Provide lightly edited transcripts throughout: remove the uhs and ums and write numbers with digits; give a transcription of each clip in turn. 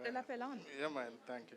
la pelon. Yeah, man. Thank you.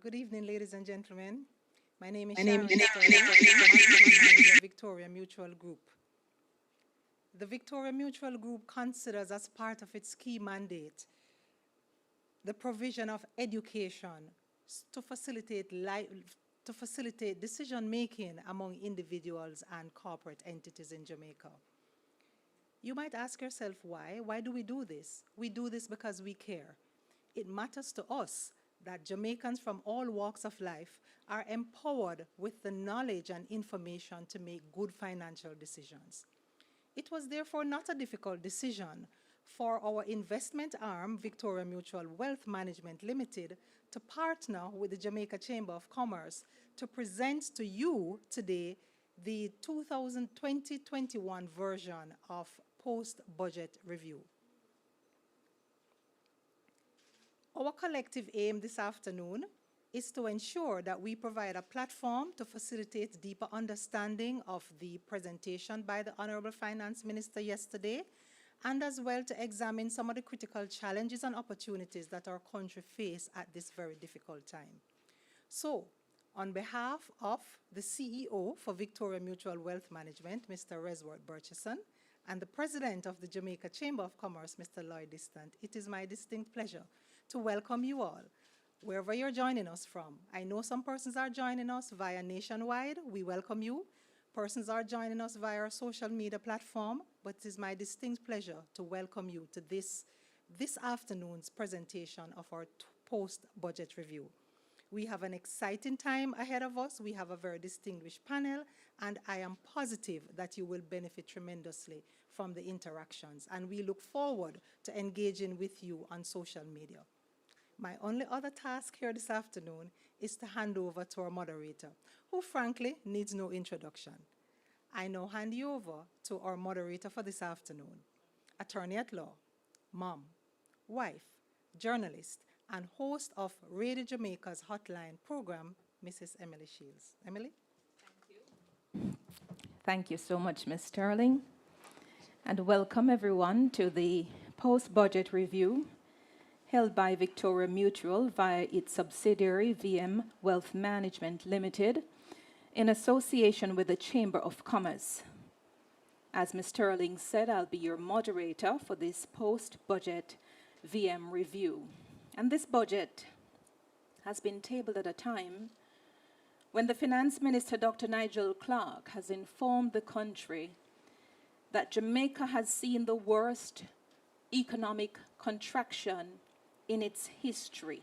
Good evening, ladies and gentlemen. My name is Sharon the Victoria Mutual Group. The Victoria Mutual Group considers as part of its key mandate the provision of education to facilitate decision-making among individuals and corporate entities in Jamaica. You might ask yourself why. Why do we do this? We do this because we care. It matters to us that Jamaicans from all walks of life are empowered with the knowledge and information to make good financial decisions. It was therefore not a difficult decision for our investment arm, Victoria Mutual Wealth Management Limited, to partner with the Jamaica Chamber of Commerce to present to you today the 2020-21 version of Post-Budget Review. Our collective aim this afternoon is to ensure that we provide a platform to facilitate deeper understanding of the presentation by the Honorable Finance Minister yesterday, and as well to examine some of the critical challenges and opportunities that our country face at this very difficult time. So, on behalf of the CEO for Victoria Mutual Wealth Management, Mr. Resworth Burchison, and the President of the Jamaica Chamber of Commerce, Mr. Lloyd Distant, it is my distinct pleasure to welcome you all, wherever you're joining us from. I know some persons are joining us via Nationwide. We welcome you. Persons are joining us via our social media platform, but it is my distinct pleasure to welcome you to this afternoon's presentation of our post-budget review. We have an exciting time ahead of us. We have a very distinguished panel, and I am positive that you will benefit tremendously from the interactions, and we look forward to engaging with you on social media. My only other task here this afternoon is to hand over to our moderator, who frankly needs no introduction. I now hand you over to our moderator for this afternoon, attorney at law, mom, wife, journalist, and host of Radio Jamaica's Hotline program, Mrs. Emily Shields. Emily? Thank you. Thank you so much, Ms. Sterling. And welcome everyone to the post-budget review held by Victoria Mutual via its subsidiary VM Wealth Management Limited in association with the Chamber of Commerce. As Ms. Sterling said, I'll be your moderator for this post-budget VM review. And this budget has been tabled at a time when the Finance Minister, Dr. Nigel Clarke, has informed the country that Jamaica has seen the worst economic contraction in its history.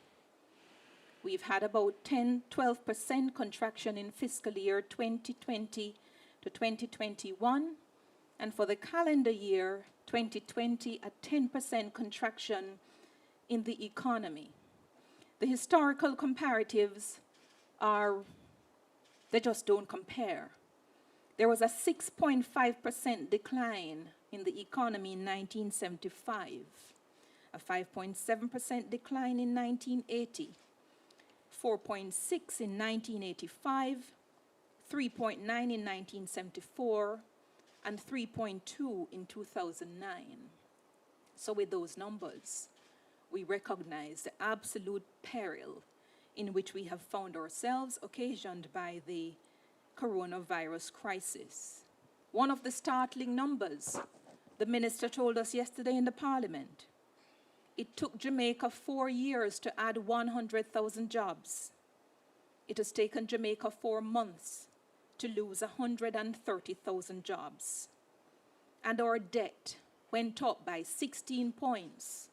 We've had about 10-12% contraction in fiscal year 2020 to 2021, and for the calendar year 2020, a 10% contraction in the economy. The historical comparatives they just don't compare. There was a 6.5% decline in the economy in 1975, a 5.7% decline in 1980, 4.6 in 1985, 3.9 in 1974, and 3.2 in 2009. So with those numbers, we recognize the absolute peril in which we have found ourselves, occasioned by the coronavirus crisis. One of the startling numbers the minister told us yesterday in the Parliament: it took Jamaica 4 years to add 100,000 jobs. It has taken Jamaica 4 months to lose 130,000 jobs. And our debt went up by 16 points,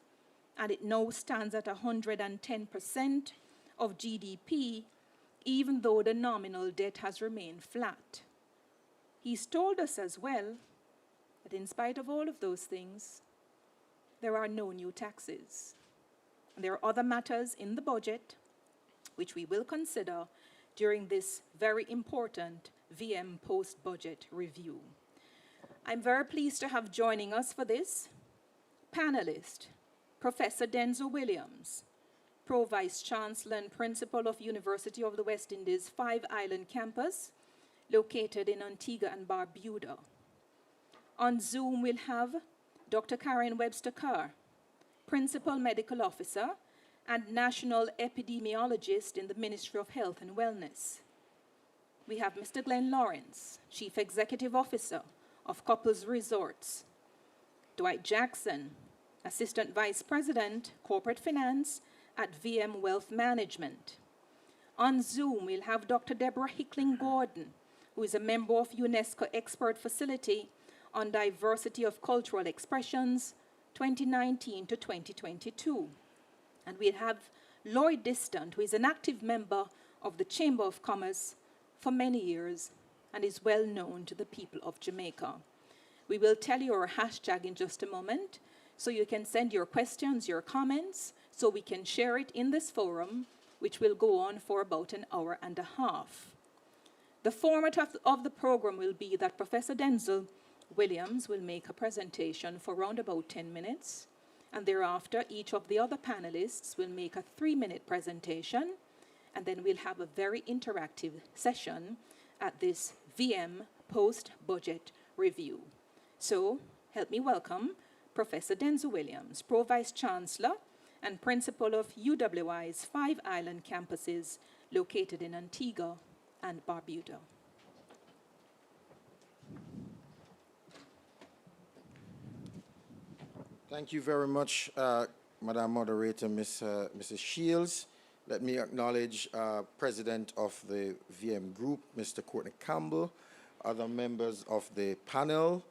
and it now stands at 110% of GDP, even though the nominal debt has remained flat. He's told us as well that in spite of all of those things, there are no new taxes. And there are other matters in the budget which we will consider during this very important VM post-budget review. I'm very pleased to have joining us for this panelist, Professor Denzel Williams, Pro Vice Chancellor and Principal of University of the West Indies 5 Island Campus, located in Antigua and Barbuda. On Zoom, we'll have Dr. Karen Webster Carr, Principal Medical Officer and national epidemiologist in the Ministry of Health and Wellness. We have Mr. Glenn Lawrence, Chief Executive Officer of Couples Resorts. Dwight Jackson, Assistant Vice President, Corporate Finance at VM Wealth Management. On Zoom, we'll have Dr. Deborah Hickling-Gordon, who is a member of UNESCO Expert Facility on Diversity of Cultural Expressions, 2019 to 2022. And we'll have Lloyd Distant, who is an active member of the Chamber of Commerce for many years and is well known to the people of Jamaica. We will tell you our hashtag in just a moment, so you can send your questions, your comments, so we can share it in this forum, which will go on for about an hour and a half. The format of the program will be that Professor Denzel Williams will make a presentation for around about 10 minutes, and thereafter each of the other panelists will make a 3-minute presentation, and then we'll have a very interactive session at this VM post-budget review. So, help me welcome Professor Denzel Williams, Pro Vice Chancellor and Principal of UWI's 5 island campuses located in Antigua and Barbuda. Thank you very much, Madam Moderator, Mrs. Shields. Let me acknowledge President of the VM Group, Mr. Courtney Campbell, other members of the panel.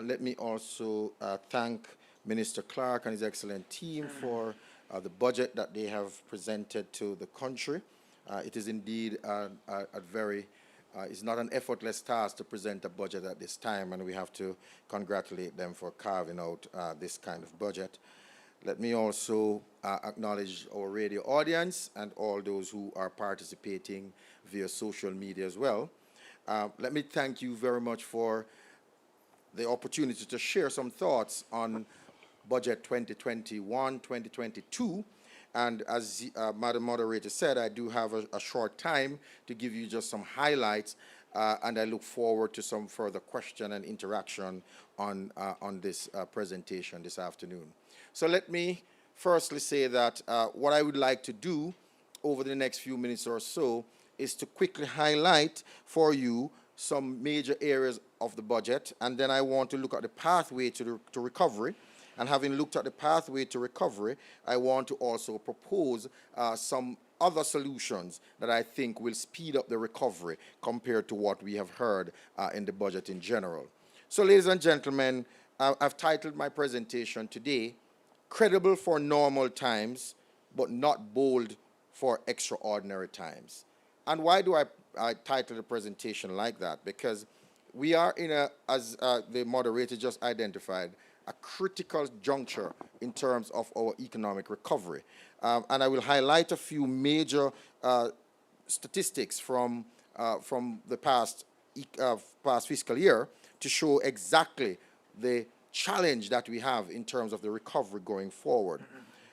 Let me also thank Minister Clark and his excellent team for the budget that they have presented to the country. It is indeed it's not an effortless task to present a budget at this time, and we have to congratulate them for carving out this kind of budget. Let me also acknowledge our radio audience and all those who are participating via social media as well. Let me thank you very much for the opportunity to share some thoughts on Budget 2021-2022. And as Madam Moderator said, I do have a short time to give you just some highlights, and I look forward to some further question and interaction on this presentation this afternoon. So let me firstly say that what I would like to do over the next few minutes or so is to quickly highlight for you some major areas of the budget, and then I want to look at the pathway to recovery. And having looked at the pathway to recovery, I want to also propose some other solutions that I think will speed up the recovery compared to what we have heard in the budget in general. So, ladies and gentlemen, I've titled my presentation today, Credible for Normal Times, but Not Bold for Extraordinary Times. And why do I title the presentation like that? Because we are in as the moderator just identified, a critical juncture in terms of our economic recovery. And I will highlight a few major statistics from the past fiscal year to show exactly the challenge that we have in terms of the recovery going forward.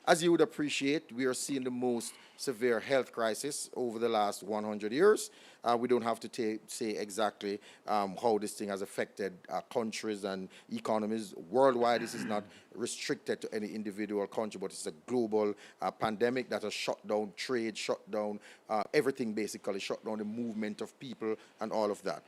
As you would appreciate, we are seeing the most severe health crisis over the last 100 years. We don't have to say exactly how this thing has affected countries and economies worldwide. This is not restricted to any individual country, but it's a global pandemic that has shut down trade, shut down everything basically, shut down the movement of people and all of that.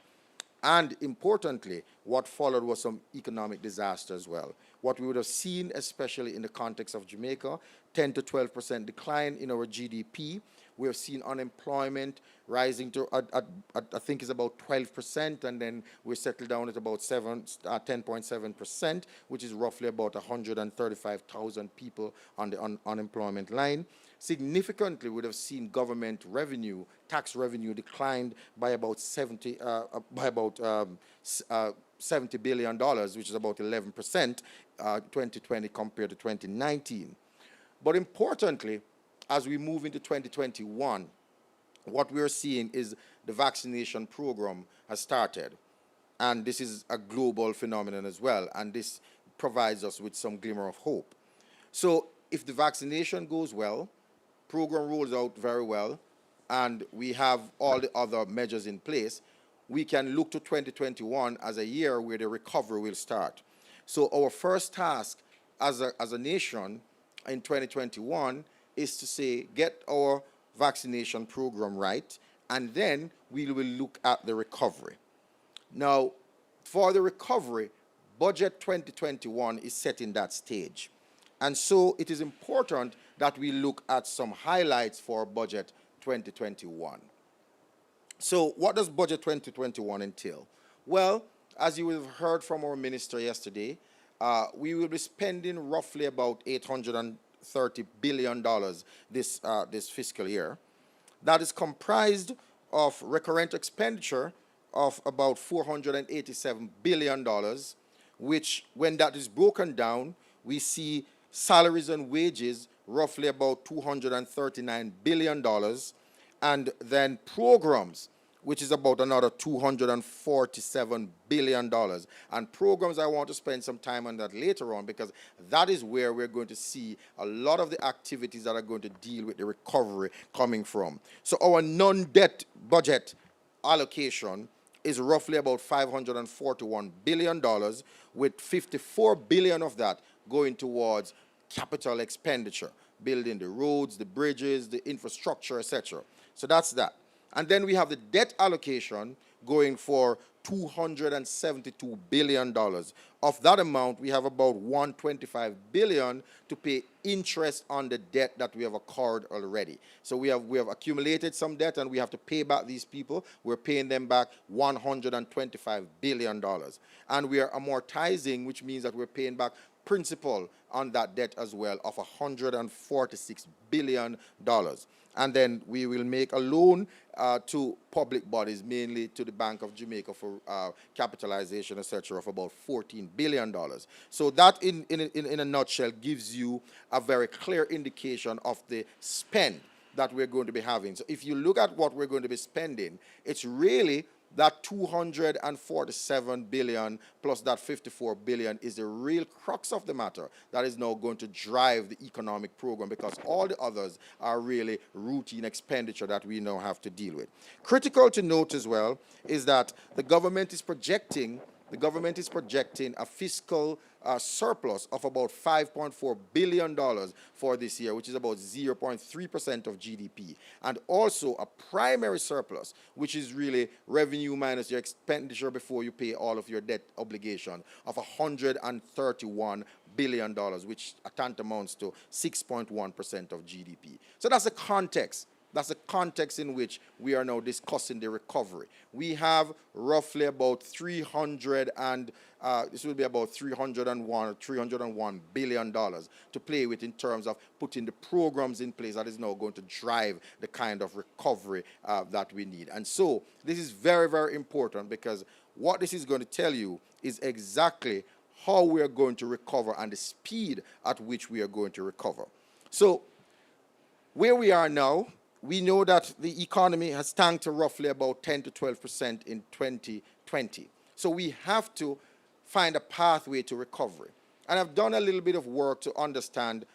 And importantly, what followed was some economic disaster as well. What we would have seen, especially in the context of Jamaica, 10 to 12% decline in our GDP. We have seen unemployment rising to, I think it's about 12%, and then we settled down at about 10.7%, which is roughly about 135,000 people on the unemployment line. Significantly, we would have seen government revenue, tax revenue declined by about $70 billion, which is about 11%, 2020 compared to 2019. But importantly, as we move into 2021, what we're seeing is the vaccination program has started. And this is a global phenomenon as well. And this provides us with some glimmer of hope. So if the vaccination goes well, program rolls out very well, and we have all the other measures in place, we can look to 2021 as a year where the recovery will start. So our first task as a nation in 2021 is to say, get our vaccination program right, and then we will look at the recovery. Now, for the recovery, Budget 2021 is setting that stage. And so it is important that we look at some highlights for Budget 2021. So what does Budget 2021 entail? Well, as you have heard from our minister yesterday, we will be spending roughly about $830 billion this fiscal year. That is comprised of recurrent expenditure of about $487 billion, which, when that is broken down, we see salaries and wages roughly about $239 billion, and then programs, which is about another $247 billion. And programs, I want to spend some time on that later on, because that is where we're going to see a lot of the activities that are going to deal with the recovery coming from. So our non-debt budget allocation is roughly about $541 billion, with $54 billion of that going towards capital expenditure, building the roads, the bridges, the infrastructure, etc. So that's that. And then we have the debt allocation going for $272 billion. Of that amount, we have about $125 billion to pay interest on the debt that we have accrued already. So we have accumulated some debt, and we have to pay back these people. We're paying them back $125 billion. And we are amortizing, which means that we're paying back principal on that debt as well of $146 billion. And then we will make a loan to public bodies, mainly to the Bank of Jamaica for capitalization, etc., of about $14 billion. So that, in a nutshell, gives you a very clear indication of the spend that we're going to be having. So if you look at what we're going to be spending, it's really that $247 billion plus that $54 billion is the real crux of the matter that is now going to drive the economic program, because all the others are really routine expenditure that we now have to deal with. Critical to note as well is that the government is projecting a fiscal surplus of about $5.4 billion for this year, which is about 0.3% of GDP, and also a primary surplus, which is really revenue minus your expenditure before you pay all of your debt obligation, of $131 billion, which tantamounts to 6.1% of GDP. So that's the context. That's the context in which we are now discussing the recovery. We have roughly about $301 billion to play with in terms of putting the programs in place that is now going to drive the kind of recovery that we need. And so this is very, very important, because what this is going to tell you is exactly how we are going to recover and the speed at which we are going to recover. So where we are now, we know that the economy has tanked to roughly about 10 to 12% in 2020. So we have to find a pathway to recovery. And I've done a little bit of work to understand,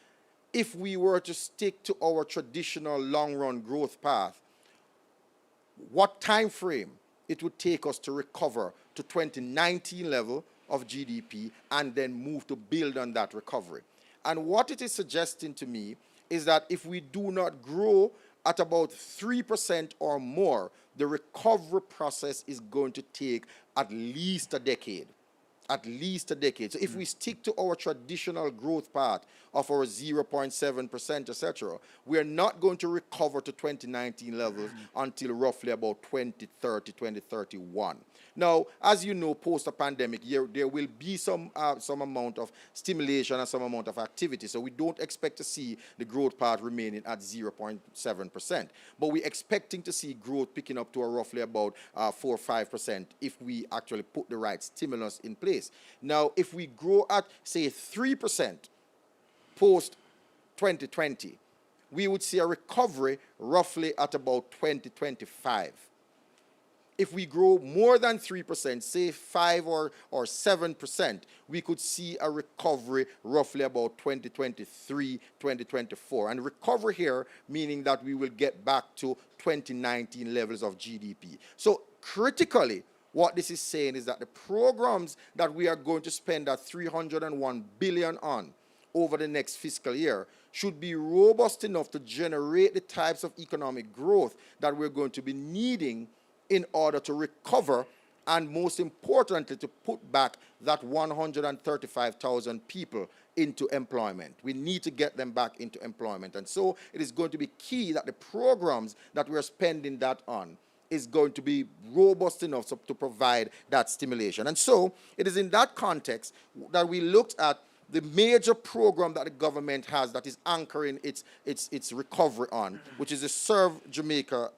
if we were to stick to our traditional long-run growth path, what time frame it would take us to recover to 2019 level of GDP and then move to build on that recovery. And what it is suggesting to me is that if we do not grow at about 3% or more, the recovery process is going to take at least a decade. At least a decade. So if we stick to our traditional growth path of our 0.7%, etc., we are not going to recover to 2019 levels until roughly about 2030, 2031. Now, as you know, post a pandemic, there will be some amount of stimulation and some amount of activity. So we don't expect to see the growth path remaining at 0.7%. But we're expecting to see growth picking up to a roughly about 4 or 5% if we actually put the right stimulus in place. Now, if we grow at, say, 3% post 2020, we would see a recovery roughly at about 2025. If we grow more than 3%, say 5 or 7%, we could see a recovery roughly about 2023, 2024. And recovery here meaning that we will get back to 2019 levels of GDP. So critically, what this is saying is that the programs that we are going to spend that $301 billion on over the next fiscal year should be robust enough to generate the types of economic growth that we're going to be needing in order to recover, and most importantly, to put back that 135,000 people into employment. We need to get them back into employment. And so it is going to be key that the programs that we're spending that on is going to be robust enough to provide that stimulation. And so it is in that context that we looked at the major program that the government has that is anchoring its recovery on, which is the Serve Jamaica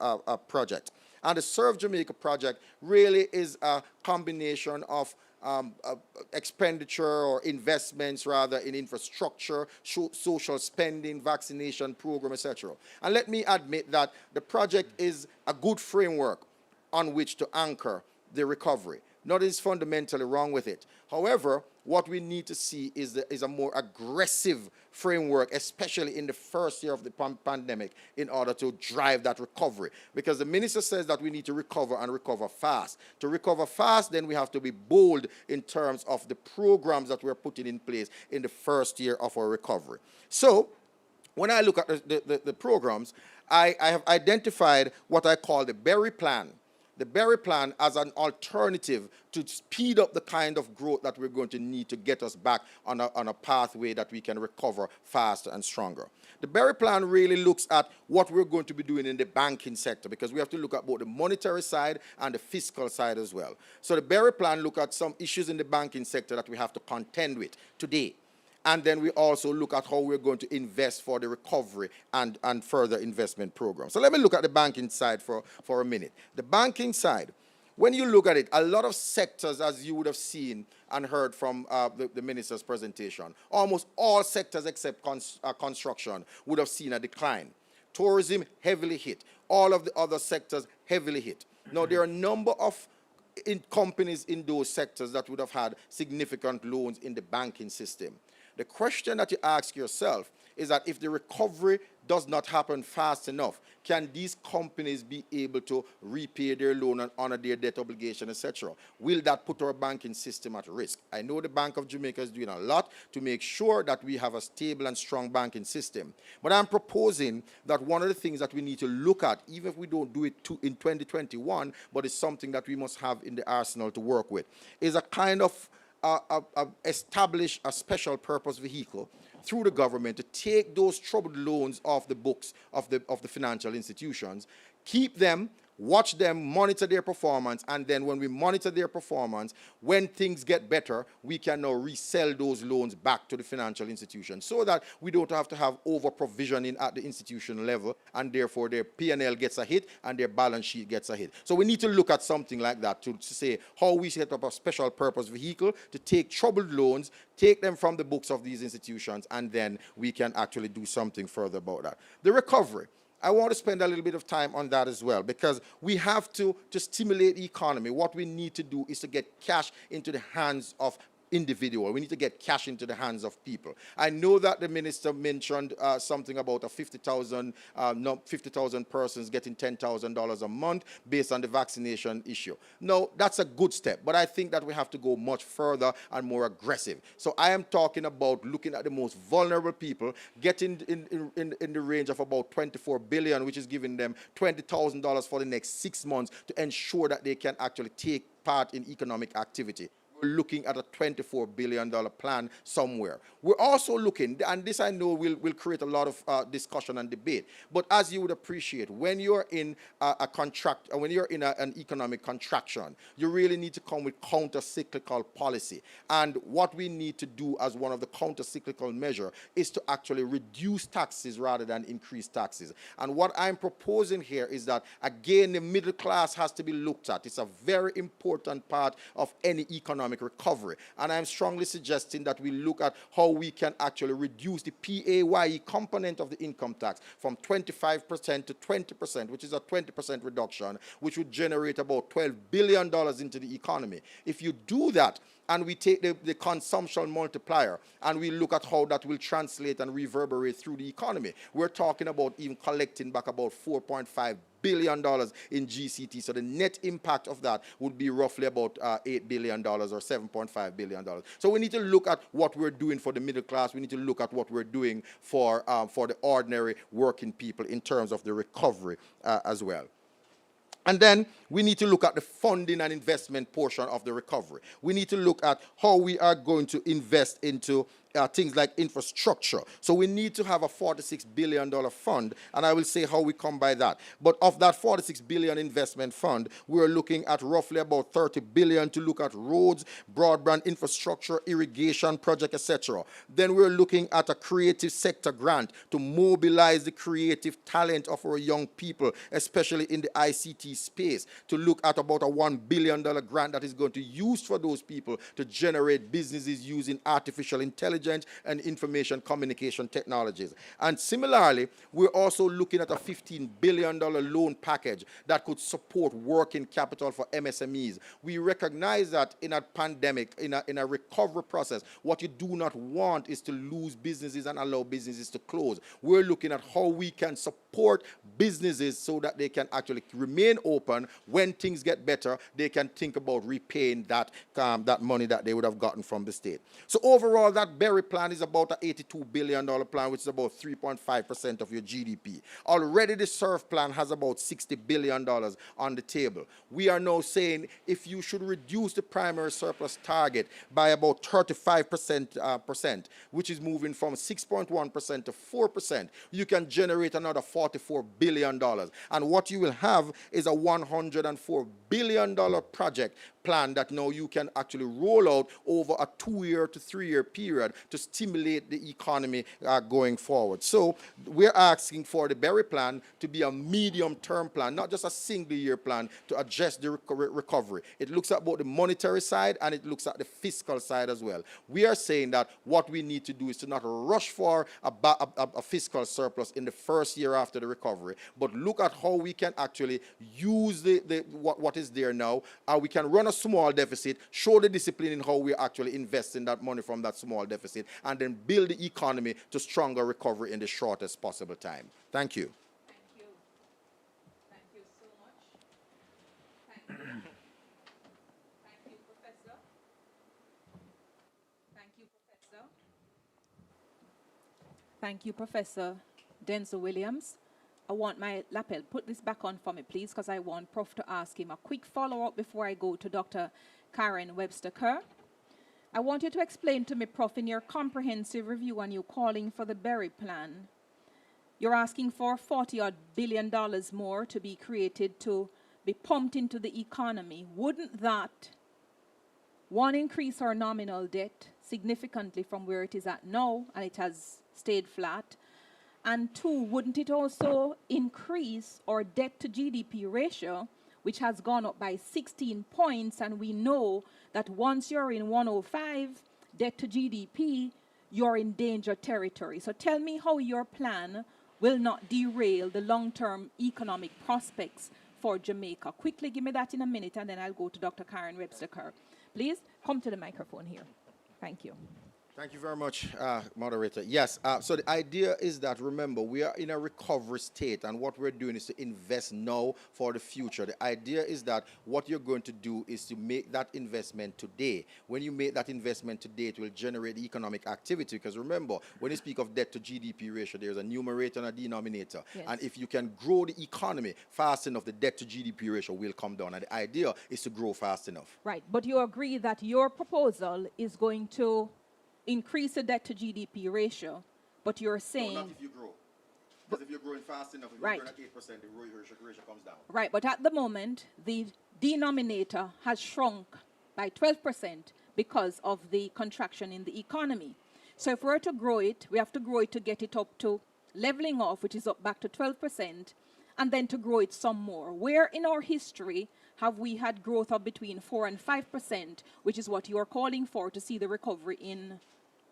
project. And the Serve Jamaica project really is a combination of expenditure or investments rather in infrastructure, social spending, vaccination program, etc. And let me admit that the project is a good framework on which to anchor the recovery. Nothing is fundamentally wrong with it. However, what we need to see is a more aggressive framework, especially in the first year of the pandemic, in order to drive that recovery. Because the minister says that we need to recover and recover fast. To recover fast, then we have to be bold in terms of the programs that we're putting in place in the first year of our recovery. So, when I look at the programs, I have identified what I call the Berry Plan. The Berry Plan as an alternative to speed up the kind of growth that we're going to need to get us back on a pathway that we can recover faster and stronger. The Berry Plan really looks at what we're going to be doing in the banking sector, because we have to look at both the monetary side and the fiscal side as well. So the Berry Plan looks at some issues in the banking sector that we have to contend with today. And then we also look at how we're going to invest for the recovery and further investment programs. So let me look at the banking side for a minute. The banking side, when you look at it, a lot of sectors, as you would have seen and heard from the minister's presentation, almost all sectors except construction would have seen a decline. Tourism heavily hit. All of the other sectors heavily hit. Now, there are a number of companies in those sectors that would have had significant loans in the banking system. The question that you ask yourself is that if the recovery does not happen fast enough, can these companies be able to repay their loan and honor their debt obligation, etc.? Will that put our banking system at risk? I know the Bank of Jamaica is doing a lot to make sure that we have a stable and strong banking system. But I'm proposing that one of the things that we need to look at, even if we don't do it in 2021, but it's something that we must have in the arsenal to work with, is a kind of establish a special purpose vehicle through the government to take those troubled loans off the books of the financial institutions, keep them, watch them, monitor their performance, and then when we monitor their performance, when things get better, we can now resell those loans back to the financial institution so that we don't have to have over-provisioning at the institution level, and therefore their P&L gets a hit and their balance sheet gets a hit. So we need to look at something like that to say how we set up a special purpose vehicle to take troubled loans, take them from the books of these institutions, and then we can actually do something further about that. The recovery. I want to spend a little bit of time on that as well, because we have to stimulate the economy. What we need to do is to get cash into the hands of individuals. We need to get cash into the hands of people. I know that the minister mentioned something about 50,000 persons getting $10,000 a month based on the vaccination issue. No, that's a good step, but I think that we have to go much further and more aggressive. So I am talking about looking at the most vulnerable people, getting in the range of about 24 billion, which is giving them $20,000 for the next 6 months to ensure that they can actually take part in economic activity. We're looking at a $24 billion plan somewhere. We're also looking, and this I know will create a lot of discussion and debate, but as you would appreciate, when you're in when you're in an economic contraction, you really need to come with counter-cyclical policy. And what we need to do as one of the counter-cyclical measures is to actually reduce taxes rather than increase taxes. And what I'm proposing here is that, again, the middle class has to be looked at. It's a very important part of any economic recovery. And I'm strongly suggesting that we look at how we can actually reduce the PAYE component of the income tax from 25% to 20%, which is a 20% reduction, which would generate about $12 billion into the economy. If you do that, and we take the consumption multiplier, and we look at how that will translate and reverberate through the economy, we're talking about even collecting back about $4.5 billion in GCT. So the net impact of that would be roughly about $8 billion or $7.5 billion. So we need to look at what we're doing for the middle class. We need to look at what we're doing for the ordinary working people in terms of the recovery as well. And then we need to look at the funding and investment portion of the recovery. We need to look at how we are going to invest into things like infrastructure. So we need to have a $46 billion fund, and I will say how we come by that. But of that $46 billion investment fund, we're looking at roughly about $30 billion to look at roads, broadband infrastructure, irrigation project, etc. Then we're looking at a creative sector grant to mobilize the creative talent of our young people, especially in the ICT space, to look at about a $1 billion grant that is going to use for those people to generate businesses using artificial intelligence and information communication technologies. And similarly, we're also looking at a $15 billion loan package that could support working capital for MSMEs. We recognize that in a pandemic, in a recovery process, what you do not want is to lose businesses and allow businesses to close. We're looking at how we can support businesses so that they can actually remain open. When things get better, they can think about repaying that money that they would have gotten from the state. So overall, that Berry plan is about an $82 billion plan, which is about 3.5% of your GDP. Already the SURF plan has about $60 billion on the table. We are now saying if you should reduce the primary surplus target by about 35%, which is moving from 6.1% to 4%, you can generate another $44 billion. And what you will have is a $104 billion project plan that now you can actually roll out over a 2-year to 3-year period to stimulate the economy going forward. So we're asking for the Berry plan to be a medium-term plan, not just a single-year plan to address the recovery. It looks at both the monetary side and it looks at the fiscal side as well. We are saying that what we need to do is to not rush for a fiscal surplus in the first year after the recovery, but look at how we can actually use what is there now. We can run a small deficit, show the discipline in how we actually invest in that money from that small deficit, and then build the economy to stronger recovery in the shortest possible time. Thank you. Thank you. Thank you so much. Thank you. Thank you, Professor. Thank you, Professor. Thank you, Professor Denzel Williams. I want my lapel, put this back on for me, please, because I want Prof to ask him a quick follow-up before I go to Dr. Karen Webster-Kerr. I want you to explain to me, Prof, in your comprehensive review and you calling for the Berry plan, you're asking for $40 billion more to be created to be pumped into the economy. Wouldn't that, one, increase our nominal debt significantly from where it is at now, and it has stayed flat, and two, wouldn't it also increase our debt to GDP ratio, which has gone up by 16 points, and we know that once you're in 105 debt to GDP, you're in danger territory. So tell me how your plan will not derail the long-term economic prospects for Jamaica. Quickly give me that in a minute, and then I'll go to Dr. Karen Webster-Kerr. Please come to the microphone here. Thank you. Thank you very much, moderator. Yes, so the idea is that, remember, we are in a recovery state, and what we're doing is to invest now for the future. The idea is that what you're going to do is to make that investment today. When you make that investment today, it will generate economic activity, because remember, when you speak of debt to GDP ratio, there's a numerator and a denominator. Yes. And if you can grow the economy fast enough, the debt to GDP ratio will come down. And the idea is to grow fast enough. Right, but you agree that your proposal is going to increase the debt to GDP ratio, but you're saying... No, not if you grow. Because if you're growing fast enough, if you're growing at 8%, the ratio comes down. Right, but at the moment, the denominator has shrunk by 12% because of the contraction in the economy. So if we're to grow it, we have to grow it to get it up to leveling off, which is up back to 12%, and then to grow it some more. Where in our history have we had growth of between 4 and 5%, which is what you are calling for to see the recovery in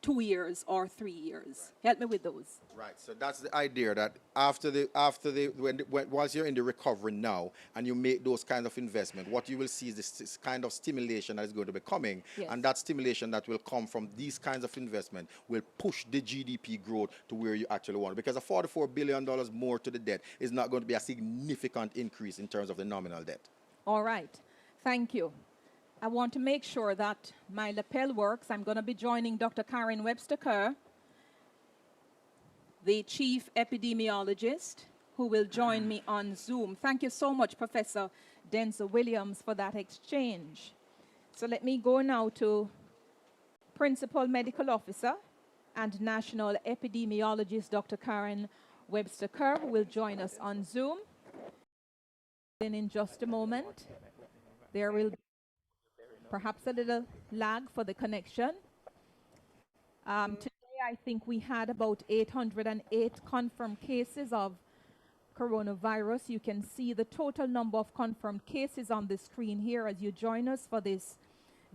2 years or 3 years. Help me with those. Right. So that's the idea that once you're in the recovery now and you make those kind of investment, what you will see is this kind of stimulation that is going to be coming, Yes. and that stimulation that will come from these kinds of investment will push the GDP growth to where you actually want it. Because a $44 billion more to the debt is not going to be a significant increase in terms of the nominal debt. All right. Thank you. I want to make sure that my lapel works. I'm going to be joining Dr. Karen Webster-Kerr, the chief epidemiologist, who will join me on Zoom. Thank you so much, Professor Denzel Williams, for that exchange. So let me go now to Principal Medical Officer and National Epidemiologist, Dr. Karen Webster-Kerr, who will join us on Zoom. Then in just a moment, there will be perhaps a little lag for the connection. Today, I think we had about 808 confirmed cases of coronavirus. You can see the total number of confirmed cases on the screen here as you join us for this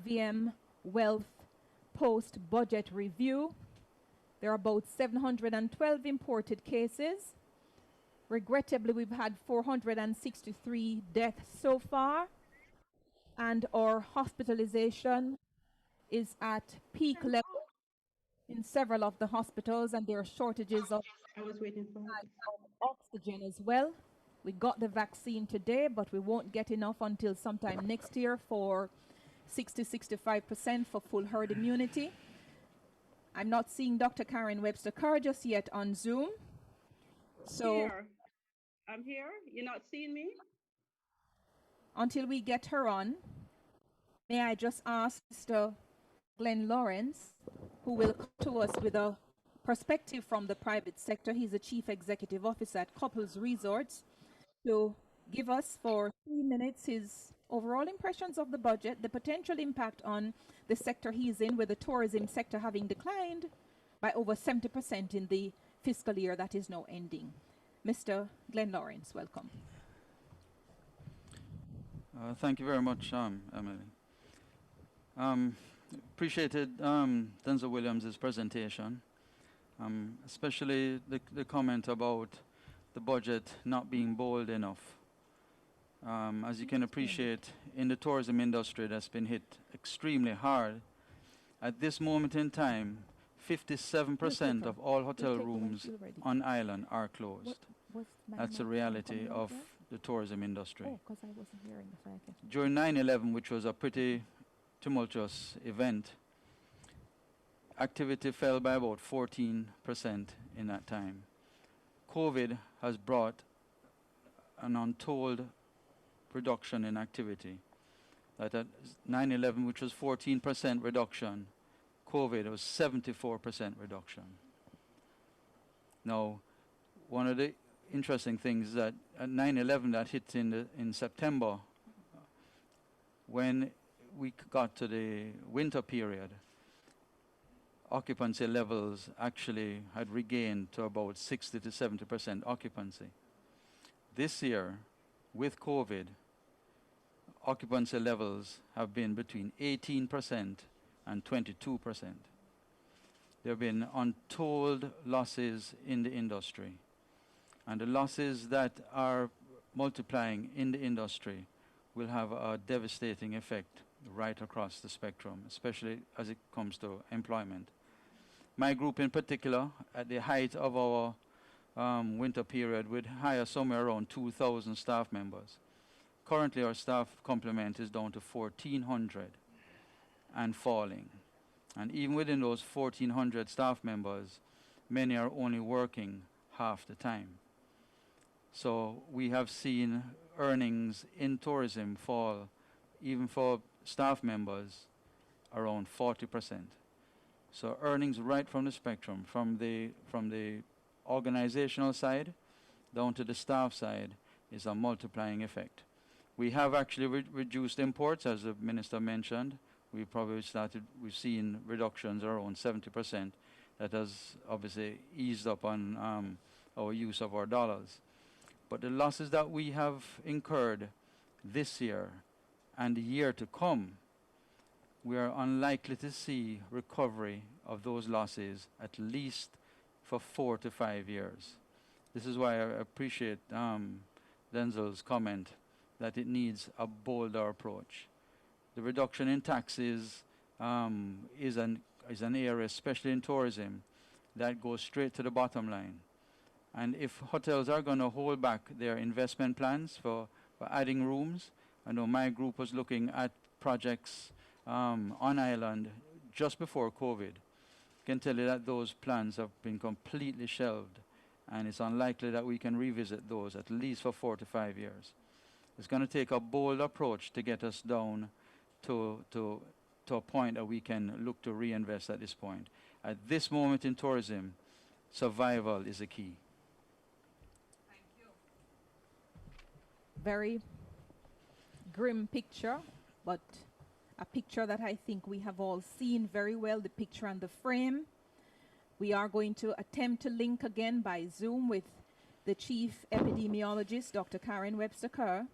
VM Wealth post-budget review. There are about 712 imported cases. Regrettably, we've had 463 deaths so far, and our hospitalization is at peak level in several of the hospitals, and there are shortages of oxygen as well. We got the vaccine today, but we won't get enough until sometime next year for 60-65% for full herd immunity. I'm not seeing Dr. Karen Webster-Kerr just yet on Zoom. So I'm here. You're not seeing me? Until we get her on, may I just ask Mr. Glenn Lawrence, who will come to us with a perspective from the private sector. He's the Chief Executive Officer at Couples Resorts, to give us for 3 minutes his overall impressions of the budget, the potential impact on the sector he's in, with the tourism sector having declined by over 70% in the fiscal year that is now ending. Mr. Glenn Lawrence, welcome. Thank you very much, Emily. Appreciated Denzel Williams' presentation, especially the comment about the budget not being bold enough. As you can appreciate, in the tourism industry that's been hit extremely hard, at this moment in time, 57% of all hotel rooms on island are closed. That's a reality of the tourism industry. During 9/11, which was a pretty tumultuous event, activity fell by about 14% in that time. COVID has brought an untold reduction in activity. That at 9/11, which was 14% reduction, COVID was 74% reduction. Now, one of the interesting things is that at 9/11, that hit in September, when we got to the winter period, occupancy levels actually had regained to about 60 to 70% occupancy. This year, with COVID, occupancy levels have been between 18% and 22%. There have been untold losses in the industry, and the losses that are multiplying in the industry will have a devastating effect right across the spectrum, especially as it comes to employment. My group in particular, at the height of our winter period, would hire somewhere around 2,000 staff members. Currently, our staff complement is down to 1,400 and falling. And even within those 1,400 staff members, many are only working half the time. So we have seen earnings in tourism fall, even for staff members, around 40%. So earnings right from the spectrum, from the organizational side down to the staff side, is a multiplying effect. We have actually reduced imports, as the minister mentioned. We've seen reductions around 70%. That has obviously eased up on our use of our dollars. But the losses that we have incurred this year and the year to come we are unlikely to see recovery of those losses at least for 4 to 5 years. This is why I appreciate Denzel's comment that it needs a bolder approach. The reduction in taxes is an area, especially in tourism, that goes straight to the bottom line. And if hotels are going to hold back their investment plans for adding rooms, I know my group was looking at projects on island just before COVID. I can tell you that those plans have been completely shelved, and it's unlikely that we can revisit those at least for 4 to 5 years. It's going to take a bold approach to get us down to a point that we can look to reinvest at this point. At this moment in tourism, survival is the key. Very grim picture, but a picture that I think we have all seen very well, the picture and the frame. We are going to attempt to link again by Zoom with the Chief Epidemiologist, Dr. Karen Webster-Kerr.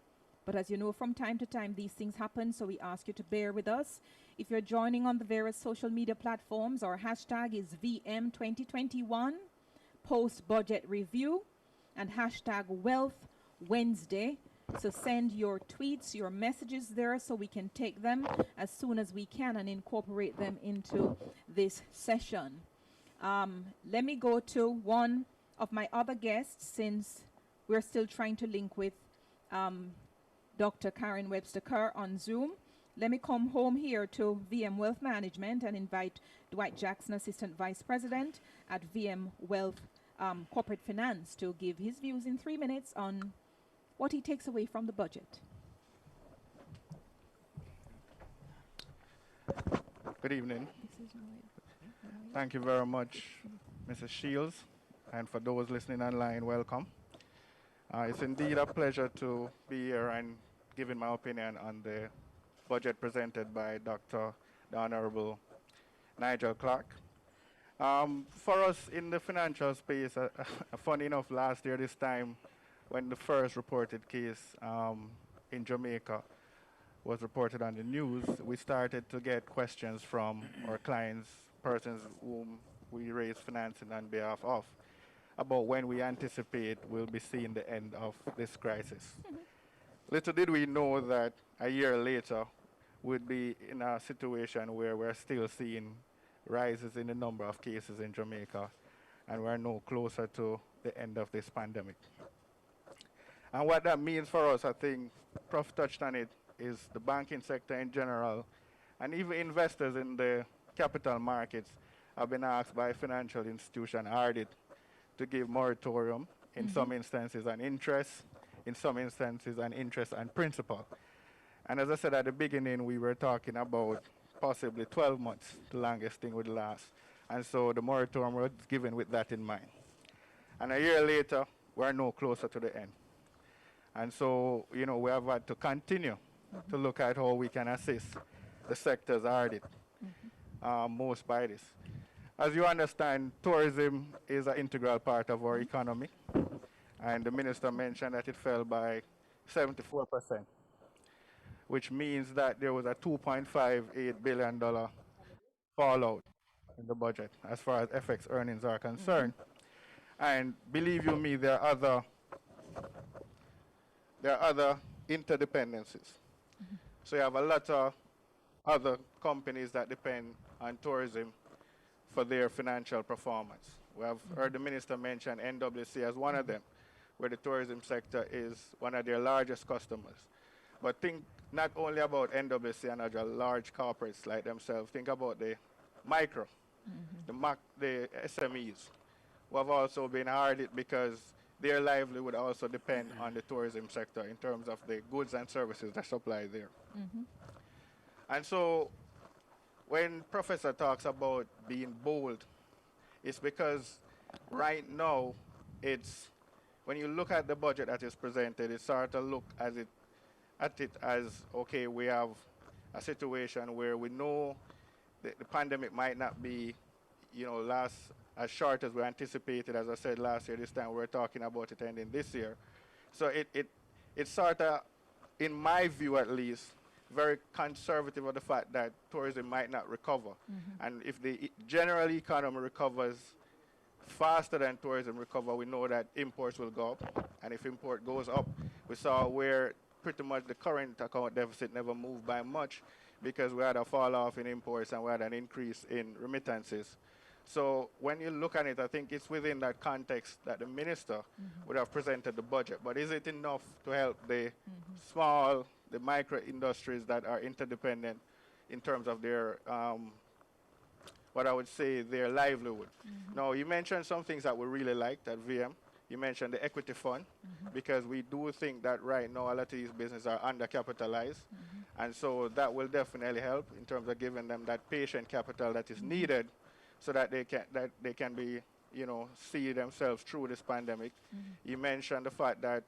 But as you know, from time to time, these things happen, so we ask you to bear with us. If you're joining on the various social media platforms, our hashtag is VM2021, post-budget review, and hashtag Wealth Wednesday. So send your tweets, your messages there so we can take them as soon as we can and incorporate them into this session. Let me go to one of my other guests, since we're still trying to link with Dr. Karen Webster-Kerr on Zoom. Let me come home here to VM Wealth Management and invite Dwight Jackson, Assistant Vice President at VM Wealth Corporate Finance, to give his views in 3 minutes on what he takes away from the budget. Good evening. Thank you very much, Mrs. Shields, and for those listening online, welcome. It's indeed a pleasure to be here and giving my opinion on the budget presented by the Honorable Nigel Clark. For us in the financial space, funny enough, last year this time, when the first reported case in Jamaica was reported on the news, we started to get questions from our clients, persons whom we raise financing on behalf of, about when we anticipate we'll be seeing the end of this crisis. Little did we know that a year later we'd be in a situation where we're still seeing rises in the number of cases in Jamaica, and we're no closer to the end of this pandemic. And what that means for us, I think Prof touched on it, is the banking sector in general, and even investors in the capital markets have been asked by financial institution audit to give moratorium, in some instances on interest, in some instances on interest and principal. And as I said at the beginning, we were talking about possibly 12 months, the longest thing would last. And so the moratorium was given with that in mind. And a year later, we're no closer to the end. And so, we have had to continue to look at how we can assist the sectors hardest, most by this. As you understand, tourism is an integral part of our economy. And the minister mentioned that it fell by 74%, which means that there was a $2.58 billion fallout in the budget as far as FX earnings are concerned. And believe you me, there are other interdependencies. So you have a lot of other companies that depend on tourism for their financial performance. We have heard the minister mention NWC as one of them, where the tourism sector is one of their largest customers. But think not only about NWC and other large corporates like themselves, think about the micro, the SMEs, who have also been hard hit because their livelihood also depend on the tourism sector in terms of the goods and services that supply there. And so when Professor talks about being bold, it's because right now when you look at the budget that is presented, it sort of look at it as, okay, we have a situation where we know the pandemic might not be, last as short as we anticipated. As I said last year, this time we're talking about it ending this year. So it sort of, in my view at least, very conservative of the fact that tourism might not recover. And if the general economy recovers faster than tourism recover, we know that imports will go up. And if import goes up, we saw where pretty much the current account deficit never moved by much because we had a fall off in imports and we had an increase in remittances. So when you look at it, I think it's within that context that the minister would have presented the budget. But is it enough to help the small, the micro industries that are interdependent in terms of their, what I would say, their livelihood? Now, you mentioned some things that we really liked at VM. You mentioned the equity fund, because we do think that right now a lot of these businesses are undercapitalized. And so that will definitely help in terms of giving them that patient capital that is needed so that they can be, see themselves through this pandemic. You mentioned the fact that,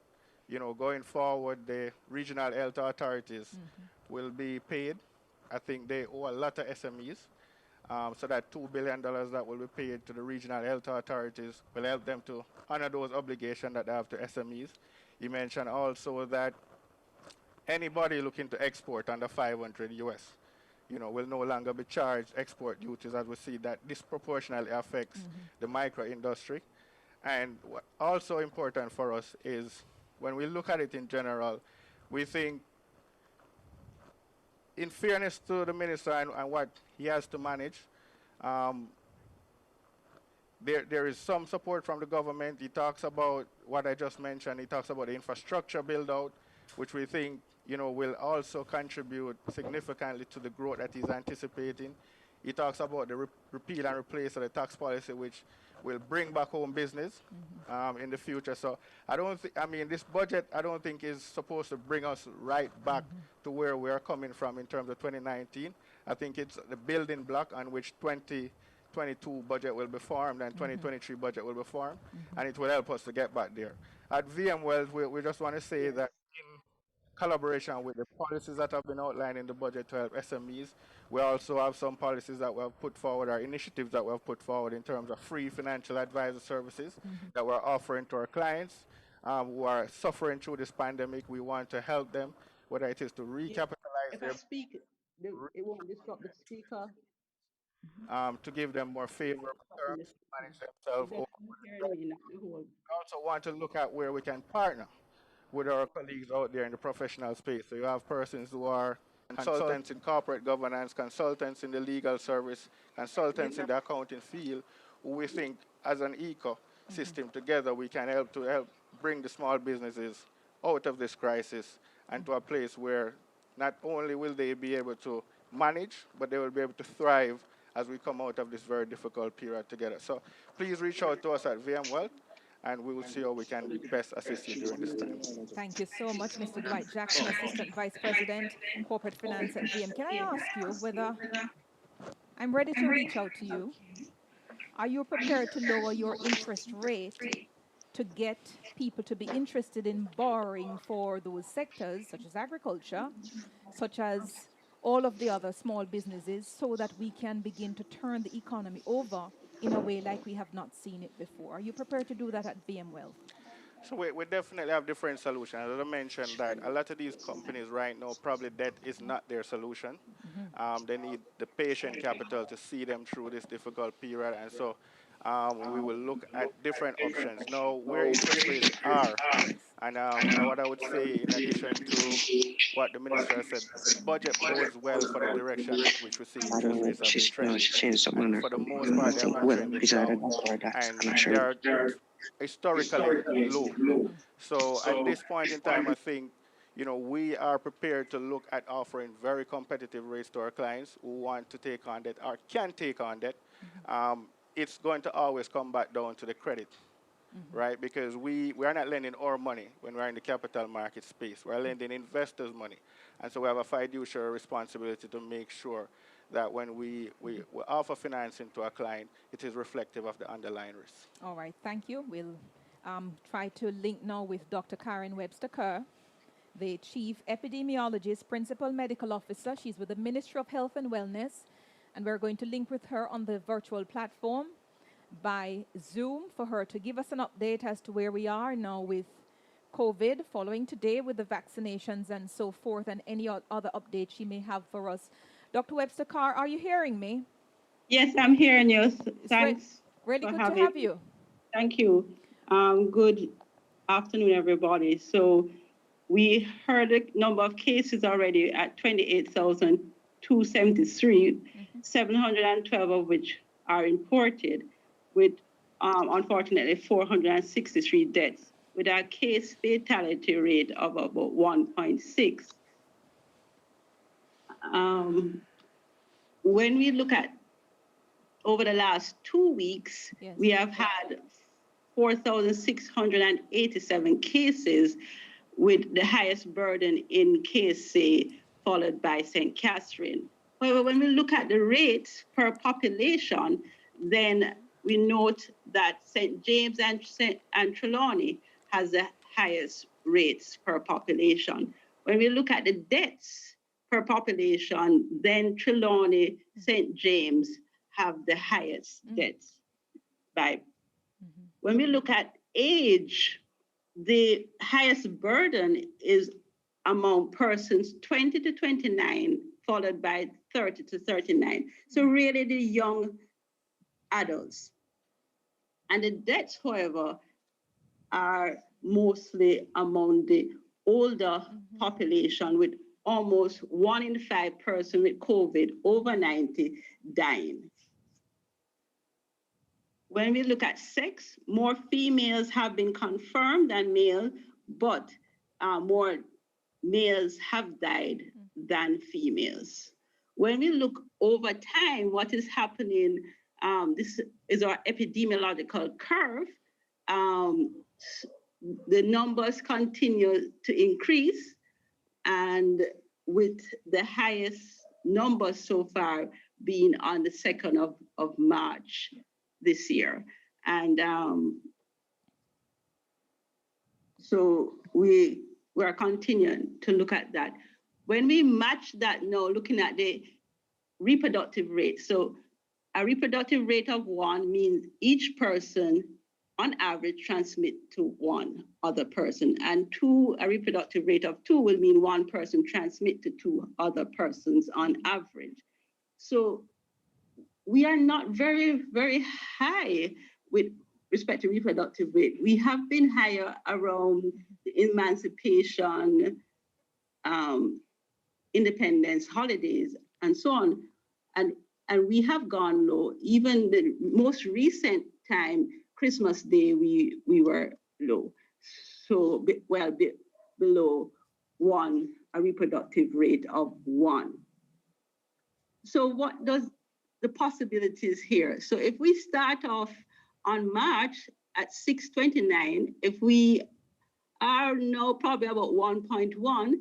going forward, the regional health authorities will be paid. I think they owe a lot of SMEs. So that $2 billion that will be paid to the regional health authorities will help them to honor those obligations that they have to SMEs. You mentioned also that anybody looking to export under 500 US, will no longer be charged export duties, as we see that disproportionately affects the micro industry. And what also important for us is when we look at it in general, we think, in fairness to the minister and what he has to manage, there is some support from the government. He talks about what I just mentioned. He talks about the infrastructure build-out, which we think will also contribute significantly to the growth that he's anticipating. He talks about the repeal and replace of the tax policy, which will bring back home business in the future. So this budget, I don't think is supposed to bring us right back to where we are coming from in terms of 2019. I think it's the building block on which 2022 budget will be formed and 2023 budget will be formed, and it will help us to get back there. At VM Wells, we just want to say that in collaboration with the policies that have been outlined in the budget to help SMEs, we also have some policies that we have put forward, or initiatives that we have put forward in terms of free financial advisor services that we're offering to our clients who are suffering through this pandemic. We want to help them, whether it is to recapitalize If I speak, it won't disrupt the speaker. to give them more favorable terms to manage themselves. We also want to look at where we can partner with our colleagues out there in the professional space. So you have persons who are consultants in corporate governance, consultants in the legal service, consultants in the accounting field, who we think as an ecosystem together we can help bring the small businesses out of this crisis and to a place where not only will they be able to manage, but they will be able to thrive as we come out of this very difficult period together. So please reach out to us at VM Wealth, and we will see how we can best assist you during this time. Thank you so much, Mr. Dwight Jackson, Assistant Vice President, Corporate Finance at VM. Can I ask you whether I'm ready to reach out to you? Are you prepared to lower your interest rate to get people to be interested in borrowing for those sectors, such as agriculture, such as all of the other small businesses, so that we can begin to turn the economy over in a way like we have not seen it before? Are you prepared to do that at VM Wealth? So we definitely have different solutions. As I mentioned, that a lot of these companies right now, probably debt is not their solution. They need the patient capital to see them through this difficult period. And so we will look at different options. Now, where interest rates are, and what I would say in addition to what the minister has said, the budget bodes well for the direction with which we see interest rates have been trending. And for the most part, they have been trending down. And they are historically low. So at this point in time, I think we are prepared to look at offering very competitive rates to our clients who want to take on debt or can take on debt. It's going to always come back down to the credit, right? Because we are not lending our money when we're in the capital market space. We're lending investors' money. And so we have a fiduciary responsibility to make sure that when we offer financing to a client, it is reflective of the underlying risk. All right, thank you. We'll try to link now with Dr. Karen Webster-Kerr, the Chief Epidemiologist, Principal Medical Officer. She's with the Ministry of Health and Wellness, and we're going to link with her on the virtual platform by Zoom for her to give us an update as to where we are now with COVID following today with the vaccinations and so forth, and any other updates she may have for us. Dr. Webster Carr, are you hearing me? Yes, I'm hearing you. Thanks really for good to having have you. Thank you. Good afternoon, everybody. So we heard the number of cases already at 28,273, 712 of which are imported, with unfortunately 463 deaths, with a case fatality rate of about 1.6. When we look at over the last 2 weeks, Yes. we have had 4,687 cases, with the highest burden in KC, followed by St. Catherine. However, when we look at the rates per population, then we note that St. James and Trelawney has the highest rates per population. When we look at the deaths per population, then Trelawney, St. James have the highest deaths. When we look at age, the highest burden is among persons 20 to 29, followed by 30 to 39. So really the young adults. And the deaths, however, are mostly among the older population, with almost 1 in 5 persons with COVID over 90 dying. When we look at sex, more females have been confirmed than male, but more males have died than females. When we look over time, what is happening, this is our epidemiological curve. The numbers continue to increase, and with the highest numbers so far being on the 2nd of March this year. And so we are continuing to look at that. When we match that now, looking at the reproductive rate, so a reproductive rate of 1 means each person on average transmit to 1 other person, and 2, a reproductive rate of 2 will mean 1 person transmit to 2 other persons on average. So we are not very, very high with respect to reproductive rate. We have been higher around the emancipation, independence, holidays, and so on. And we have gone low. Even the most recent time, Christmas Day, we were low. So, below 1, a reproductive rate of 1. So what does the possibilities here? So if we start off on March at 629, if we are now probably about 1.1,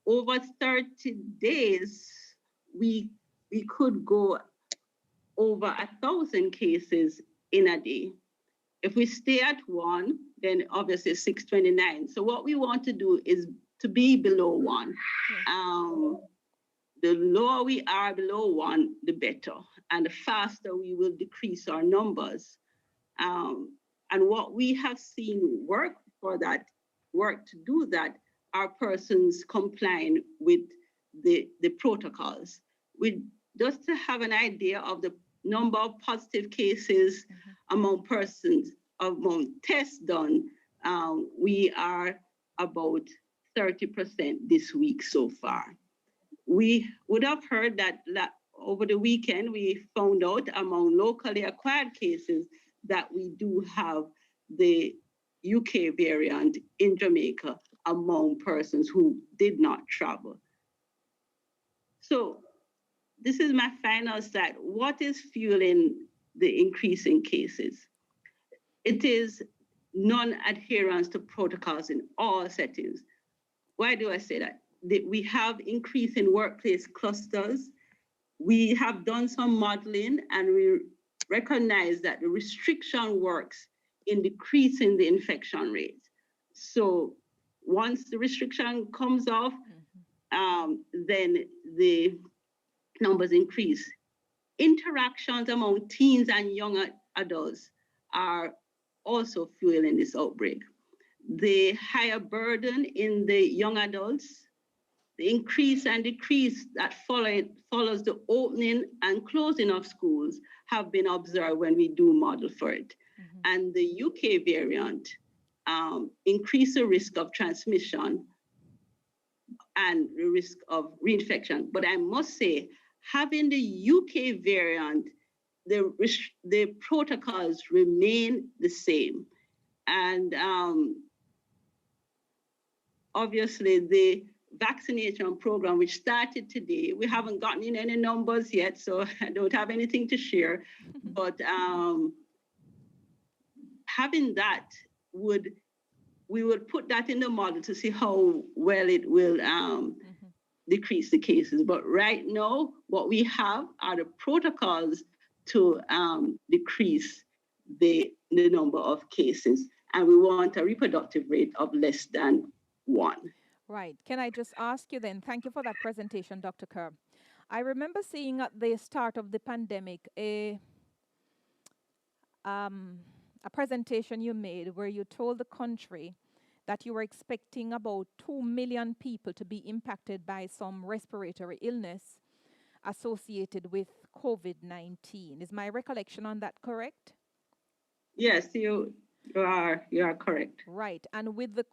over 30 days, we could go over 1,000 cases in a day. If we stay at 1, then obviously 629. So what we want to do is to be below 1. The lower we are below 1, the better, and the faster we will decrease our numbers. And what we have seen work to do that are persons complying with the protocols. Just to have an idea of the number of positive cases among persons, among tests done, we are about 30% this week so far. We would have heard that over the weekend, we found out among locally acquired cases that we do have the UK variant in Jamaica among persons who did not travel. So this is my final slide. What is fueling the increase in cases? It is non-adherence to protocols in all settings. Why do I say that? We have increase in workplace clusters. We have done some modeling, and we recognize that the restriction works in decreasing the infection rate. So once the restriction comes off, then the numbers increase. Interactions among teens and young adults are also fueling this outbreak. the higher burden in the young adults, the increase and decrease that follows the opening and closing of schools have been observed when we do model for it. And the UK variant increase the risk of transmission and the risk of reinfection. But I must say, having the UK variant, the protocols remain the same. And obviously the vaccination program, which started today, we haven't gotten in any numbers yet, so I don't have anything to share. But having that we would put that in the model to see how well it will decrease the cases. But right now, what we have are the protocols to decrease the number of cases. And we want a reproductive rate of less than 1. Right. Can I just ask you then, thank you for that presentation, Dr. Kerr. I remember seeing at the start of the pandemic a presentation you made where you told the country that you were expecting about 2 million people to be impacted by some respiratory illness associated with COVID-19. Is my recollection on that correct? Yes, you are correct. Right. And with the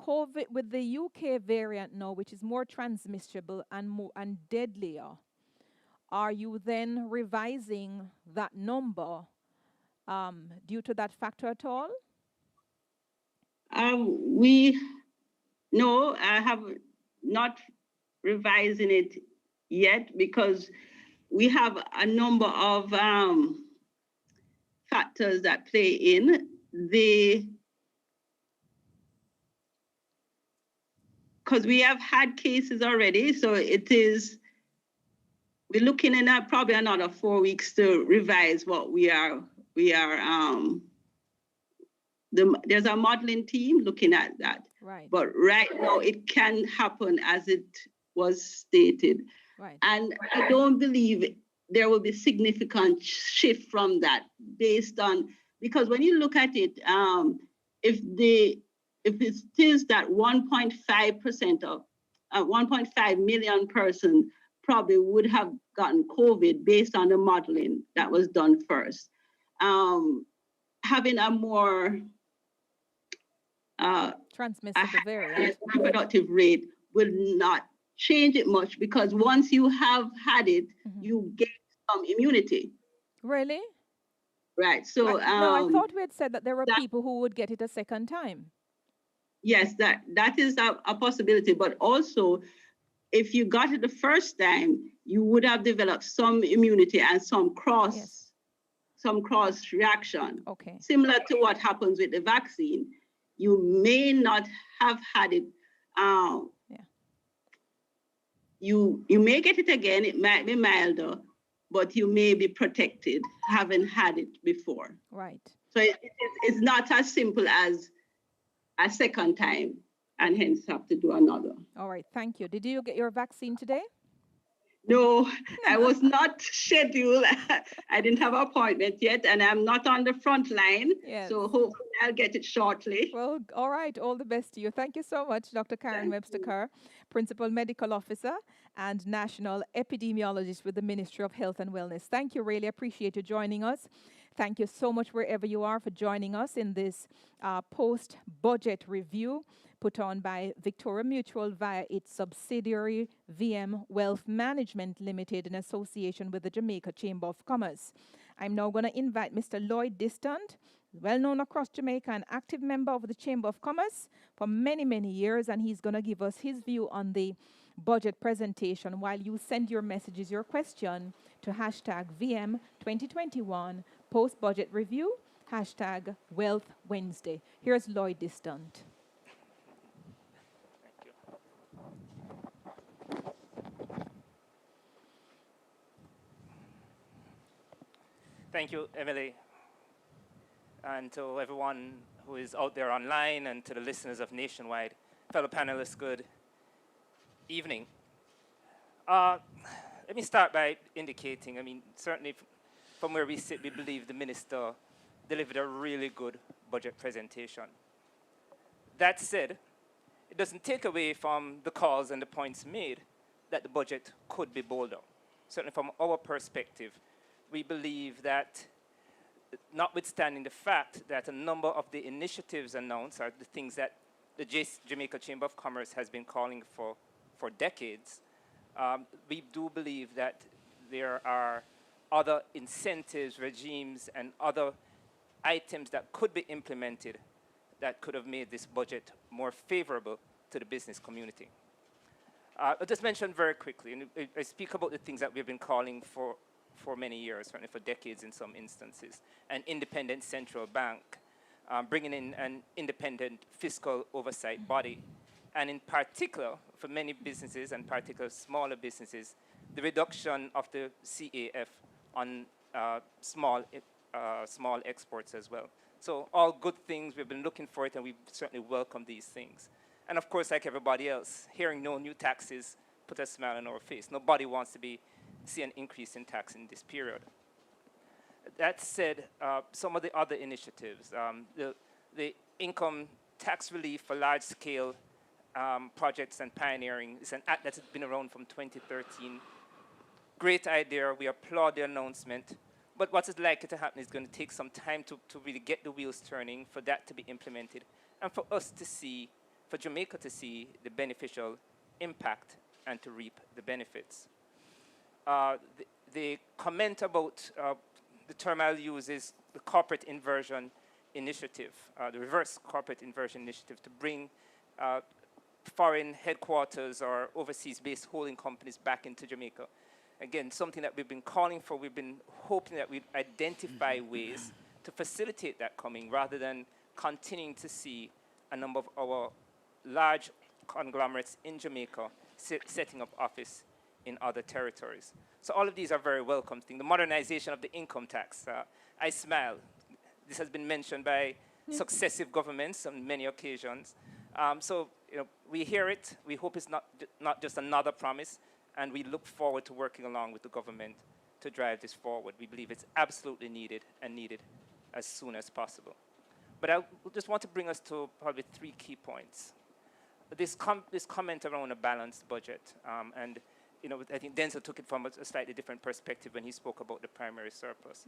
UK variant now, which is more transmissible and deadlier, are you then revising that number due to that factor at all? No, I have not revising it yet because we have a number of factors that play in. Because we have had cases already, so we're looking at probably another 4 weeks to revise what there's a modeling team looking at that. Right. But right now it can happen as it was stated. Right. And I don't believe there will be significant shift from that because when you look at it, if it is that 1.5% of 1.5 million persons probably would have gotten COVID based on the modeling that was done first. Having a more transmissible variant reproductive rate will not change it much because once you have had it, you get some immunity. Really? Right. So I thought we had said that there were people who would get it a second time. Yes, that is a possibility. But also, if you got it the first time, you would have developed some immunity and some cross reaction. Okay. Similar to what happens with the vaccine. You may not have had it. You may get it again. It might be milder, but you may be protected having had it before. Right. So it's not as simple as a second time and hence have to do another. All right. Thank you. Did you get your vaccine today? No, I was not scheduled. I didn't have an appointment yet, and I'm not on the front line. Yes. So hopefully I'll get it shortly. Well, all right. All the best to you. Thank you so much, Dr. Karen Webster Kerr, Principal Medical Officer and National Epidemiologist with the Ministry of Health and Wellness. Thank you. Really appreciate you joining us. Thank you so much wherever you are for joining us in this post-budget review put on by Victoria Mutual via its subsidiary VM Wealth Management Limited in association with the Jamaica Chamber of Commerce. I'm now going to invite Mr. Lloyd Distant, well known across Jamaica, an active member of the Chamber of Commerce for many, many years, and he's going to give us his view on the budget presentation while you send your messages, your question to hashtag VM 2021 post-budget review, hashtag Wealth Wednesday. Here's Lloyd Distant. Thank you, Emily, and to everyone who is out there online and to the listeners of Nationwide. Fellow panelists, good evening. Let me start by indicating, certainly from where we sit, we believe the minister delivered a really good budget presentation. That said, it doesn't take away from the calls and the points made that the budget could be bolder. Certainly from our perspective, we believe that notwithstanding the fact that a number of the initiatives announced are the things that the Jamaica Chamber of Commerce has been calling for decades, we do believe that there are other incentives, regimes, and other items that could be implemented that could have made this budget more favorable to the business community. I'll just mention very quickly, and I speak about the things that we've been calling for many years, certainly for decades in some instances. An independent central bank, bringing in an independent fiscal oversight body, and in particular, for many businesses, and particularly smaller businesses, the reduction of the CAF on small exports as well. So all good things, we've been looking for it, and we certainly welcome these things. And of course, like everybody else, hearing no new taxes put a smile on our face. Nobody wants to see an increase in tax in this period. That said, some of the other initiatives, the income tax relief for large-scale projects and pioneering is an act that's been around from 2013. Great idea. We applaud the announcement. But what is likely to happen is going to take some time to really get the wheels turning, for that to be implemented, and for us to see, for Jamaica to see the beneficial impact and to reap the benefits. The comment about the term I'll use is the corporate inversion initiative, the reverse corporate inversion initiative, to bring foreign headquarters or overseas-based holding companies back into Jamaica. Again, something that we've been calling for. We've been hoping that we'd identify ways to facilitate that coming, rather than continuing to see a number of our large conglomerates in Jamaica setting up office in other territories. So all of these are very welcome things. The modernization of the income tax. I smile. This has been mentioned by successive governments on many occasions. So we hear it. We hope it's not just another promise. And we look forward to working along with the government to drive this forward. We believe it's absolutely needed, and needed as soon as possible. But I just want to bring us to probably 3 key points. This comment around a balanced budget, and I think Denzel took it from a slightly different perspective when he spoke about the primary surplus.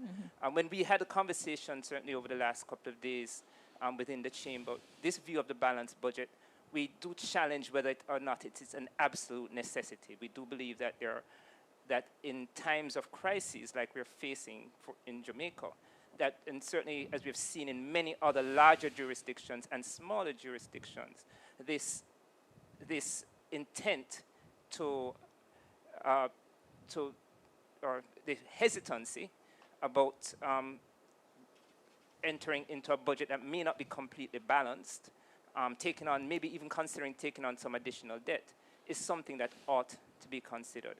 When we had a conversation, certainly over the last couple of days within the chamber, this view of the balanced budget, we do challenge whether or not it is an absolute necessity. We do believe that that in times of crises like we're facing in Jamaica, that, and certainly as we've seen in many other larger jurisdictions and smaller jurisdictions, this intent or the hesitancy about entering into a budget that may not be completely balanced, taking on, maybe even considering taking on some additional debt, is something that ought to be considered.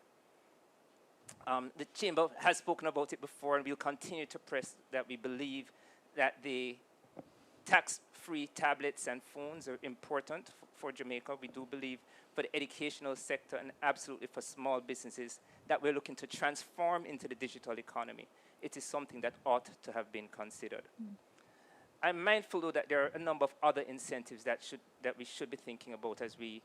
The Chamber has spoken about it before, and we'll continue to press that we believe that the tax-free tablets and phones are important for Jamaica. We do believe for the educational sector, and absolutely for small businesses that we're looking to transform into the digital economy, it is something that ought to have been considered. I'm mindful, though, that there are a number of other incentives that we should be thinking about as we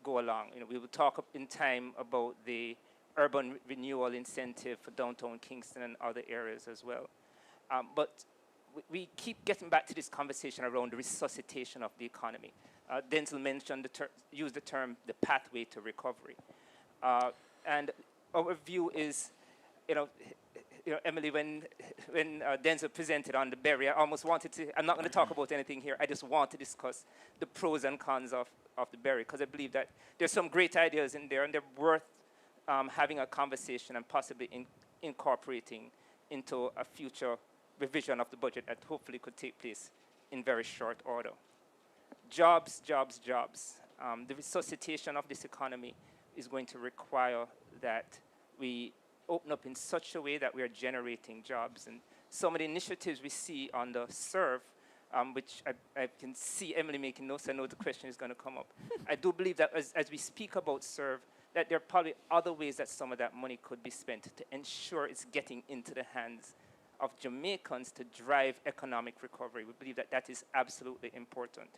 go along. We will talk in time about the urban renewal incentive for downtown Kingston and other areas as well. But we keep getting back to this conversation around the resuscitation of the economy. Denzel mentioned used the term the pathway to recovery. And our view is, Emily, when Denzel presented on the berry, I almost wanted to, I'm not going to talk about anything here, I just want to discuss the pros and cons of the berry, because I believe that there's some great ideas in there, and they're worth having a conversation and possibly incorporating into a future revision of the budget that hopefully could take place in very short order. Jobs, jobs, jobs. The resuscitation of this economy is going to require that we open up in such a way that we are generating jobs. And some of the initiatives we see on the SERVE, which I can see Emily making notes, I know the question is going to come up. I do believe that as we speak about SERVE, that there are probably other ways that some of that money could be spent to ensure it's getting into the hands of Jamaicans to drive economic recovery. We believe that that is absolutely important.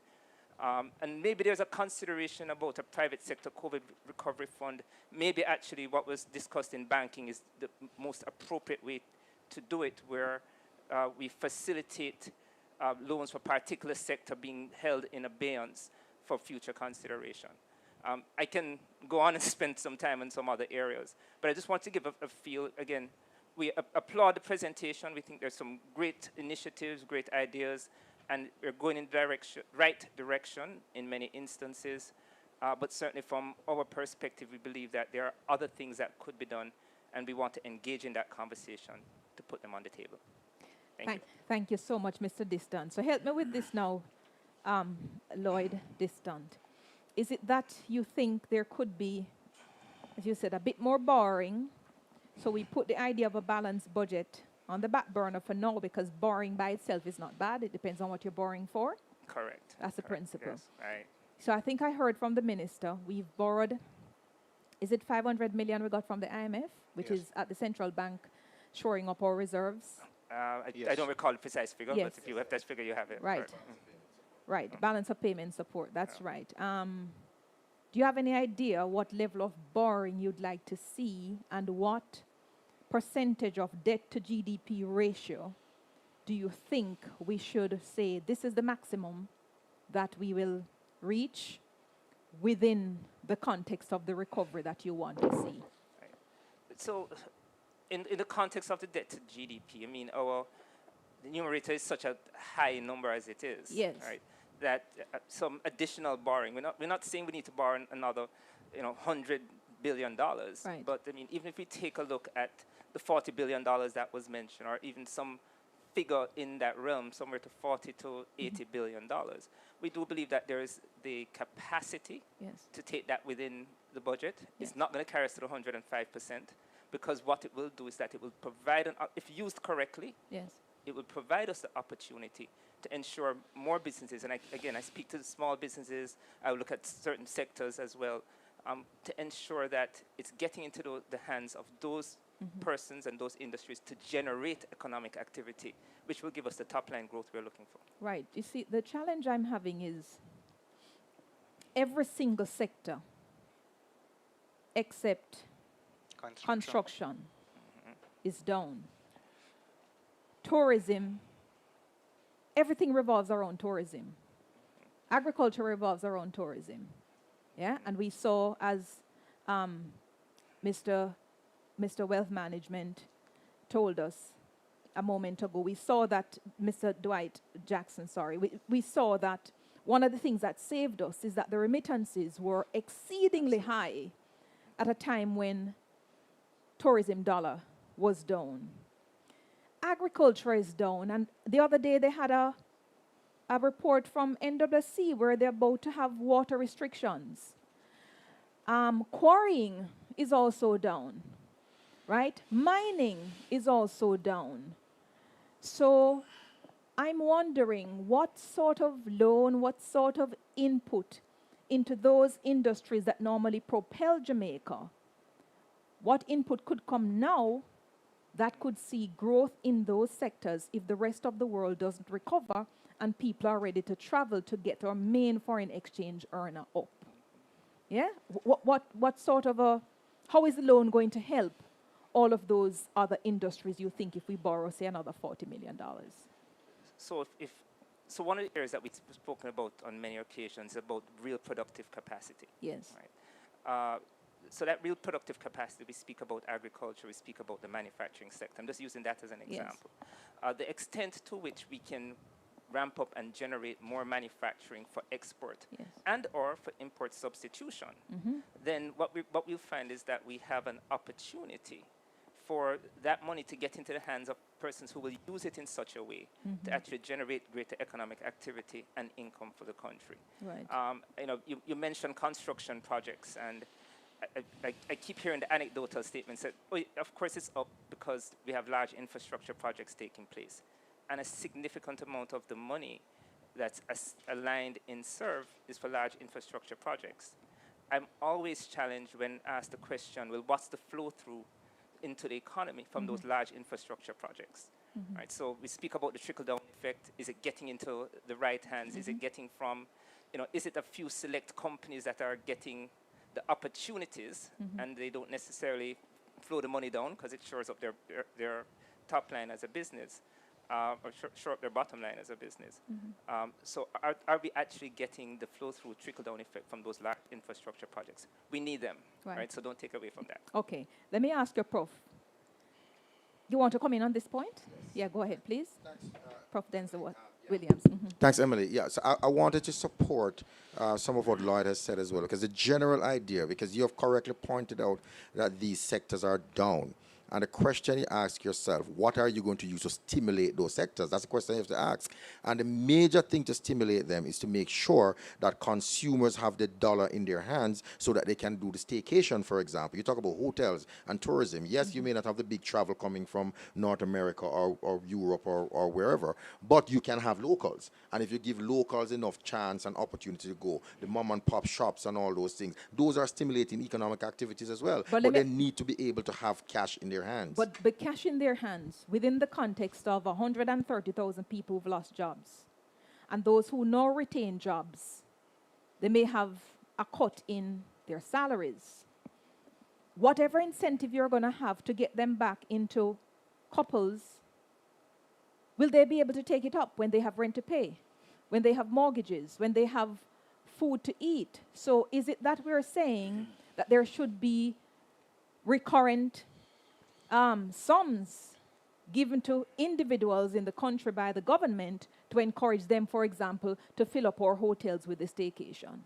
And maybe there's a consideration about a private sector COVID recovery fund. Maybe actually what was discussed in banking is the most appropriate way to do it, where we facilitate loans for particular sector being held in abeyance for future consideration. I can go on and spend some time on some other areas, but I just want to give a feel. Again, we applaud the presentation. We think there's some great initiatives, great ideas, and we're going in right direction in many instances. But certainly from our perspective, we believe that there are other things that could be done, and we want to engage in that conversation to put them on the table. Thank you so much, Mr. Distant. So help me with this now, Lloyd Distant. Is it that you think there could be, as you said, a bit more borrowing? So we put the idea of a balanced budget on the back burner for now, because borrowing by itself is not bad. It depends on what you're borrowing for. Correct. That's the principle. Yes, right. So I think I heard from the minister, we've borrowed, is it 500 million we got from the IMF, which is at the central bank shoring up our reserves? I don't recall the precise figure, but if you have that figure, you have it. Right. Right. Balance of payment support. That's right. Do you have any idea what level of borrowing you'd like to see, and what percentage of debt to GDP ratio do you think we should say this is the maximum that we will reach within the context of the recovery that you want to see? Right. So in the context of the debt to GDP, I mean, the numerator is such a high number as it is. Yes. Right? That some additional borrowing, we're not saying we need to borrow another, $100 billion. Right. But I mean, even if we take a look at the $40 billion that was mentioned, or even some figure in that realm, somewhere to 40 to 80 billion dollars, we do believe that there is the capacity to take that within the budget. It's not going to carry us to the 105%, because what it will do is that it will provide, if used correctly, it will provide us the opportunity to ensure more businesses, and I speak to the small businesses, I will look at certain sectors as well, to ensure that it's getting into the hands of those persons and those industries to generate economic activity, which will give us the top line growth we're looking for. Right. You see, the challenge I'm having is every single sector except construction is down. Tourism, everything revolves around tourism. Agriculture revolves around tourism. Yeah, and we saw, as Mr. Wealth Management told us a moment ago, we saw that, Mr. Dwight Jackson, we saw that one of the things that saved us is that the remittances were exceedingly high at a time when tourism dollar was down. Agriculture is down, and the other day they had a report from NWC where they're about to have water restrictions. Quarrying is also down, right? Mining is also down. So I'm wondering what sort of loan, what sort of input into those industries that normally propel Jamaica, what input could come now that could see growth in those sectors if the rest of the world doesn't recover and people are ready to travel to get our main foreign exchange earner up. Yeah? What sort of how is the loan going to help all of those other industries, you think, if we borrow, say, another $40 million? So so one of the areas that we've spoken about on many occasions is about real productive capacity. Yes. Right. So that real productive capacity, we speak about agriculture, we speak about the manufacturing sector. I'm just using that as an example. The extent to which we can ramp up and generate more manufacturing for export and or for import substitution, then what we'll find is that we have an opportunity for that money to get into the hands of persons who will use it in such a way to actually generate greater economic activity and income for the country. Right. You mentioned construction projects, and I keep hearing the anecdotal statements that, of course it's up because we have large infrastructure projects taking place. And a significant amount of the money that's aligned in SERVE is for large infrastructure projects. I'm always challenged when asked the question, well, what's the flow through into the economy from those large infrastructure projects? Right? So we speak about the trickle-down effect. Is it getting into the right hands? Is it getting from is it a few select companies that are getting the opportunities and they don't necessarily flow the money down because it shores up their top line as a business, or shore up their bottom line as a business. So are we actually getting the flow-through, trickle-down effect from those large infrastructure projects? We need them, right? So don't take away from that. Okay. Let me ask you, Prof. You want to come in on this point? Yeah, go ahead, please. Prof. Denzel Williams. Thanks, Emily. Yeah, so I wanted to support some of what Lloyd has said as well, because the general idea, because you have correctly pointed out that these sectors are down. And the question you ask yourself, what are you going to use to stimulate those sectors? That's the question you have to ask. And the major thing to stimulate them is to make sure that consumers have the dollar in their hands so that they can do the staycation, for example. You talk about hotels and tourism. Yes, you may not have the big travel coming from North America or Europe or wherever, but you can have locals. And if you give locals enough chance and opportunity to go, the mom and pop shops and all those things, those are stimulating economic activities as well. But they need to be able to have cash in their hands. But cash in their hands within the context of 130,000 people who've lost jobs, and those who now retain jobs, they may have a cut in their salaries. Whatever incentive you're going to have to get them back into couples, will they be able to take it up when they have rent to pay, when they have mortgages, when they have food to eat? So is it that we're saying that there should be recurrent sums given to individuals in the country by the government to encourage them, for example, to fill up our hotels with a staycation?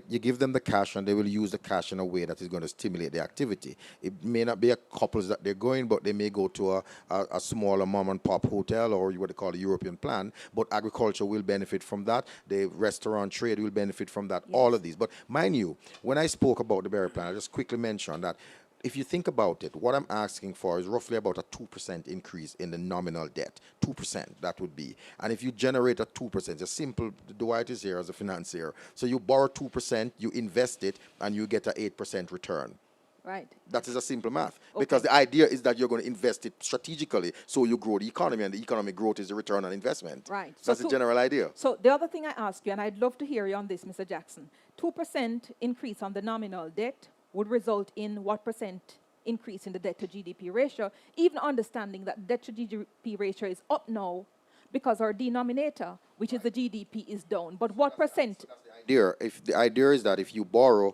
You give them the cash, and they will use the cash in a way that is going to stimulate the activity. It may not be a couples that they're going, but they may go to a smaller mom and pop hotel, or what they call a European plan. But agriculture will benefit from that. The restaurant trade will benefit from that. Yes. All of these. But mind you, when I spoke about the Berry Plan, I just quickly mentioned that if you think about it, what I'm asking for is roughly about a 2% increase in the nominal debt. 2%, that would be. And if you generate a 2%, it's simple, Dwight is here as a financier. So you borrow 2%, you invest it, and you get an 8% return. Right. That is a simple math. Okay. Because the idea is that you're going to invest it strategically so you grow the economy, and the economic growth is the return on investment. Right. So that's the general idea. So the other thing I ask you, and I'd love to hear you on this, Mr. Jackson, 2% increase on the nominal debt would result in what percent increase in the debt to GDP ratio, even understanding that debt to GDP ratio is up now because our denominator, which is the GDP, is down. But what percent? If the idea is that if you borrow,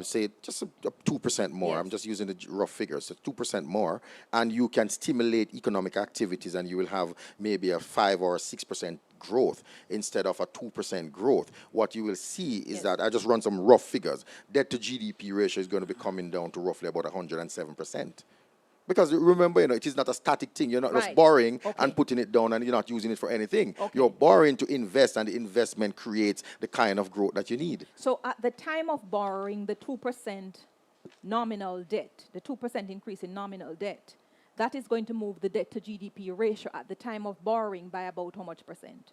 say, just a 2% more, yes. I'm just using the rough figures, so 2% more, and you can stimulate economic activities, and you will have maybe a 5 or 6% growth instead of a 2% growth. What you will see is yes. that I just run some rough figures. Debt to GDP ratio is going to be coming down to roughly about 107%. Because remember, it is not a static thing. You're not right. just borrowing okay. and putting it down, and you're not using it for anything. Okay. You're borrowing to invest, and the investment creates the kind of growth that you need. So at the time of borrowing, the 2% nominal debt, the 2% increase in nominal debt, that is going to move the debt to GDP ratio at the time of borrowing by about how much percent?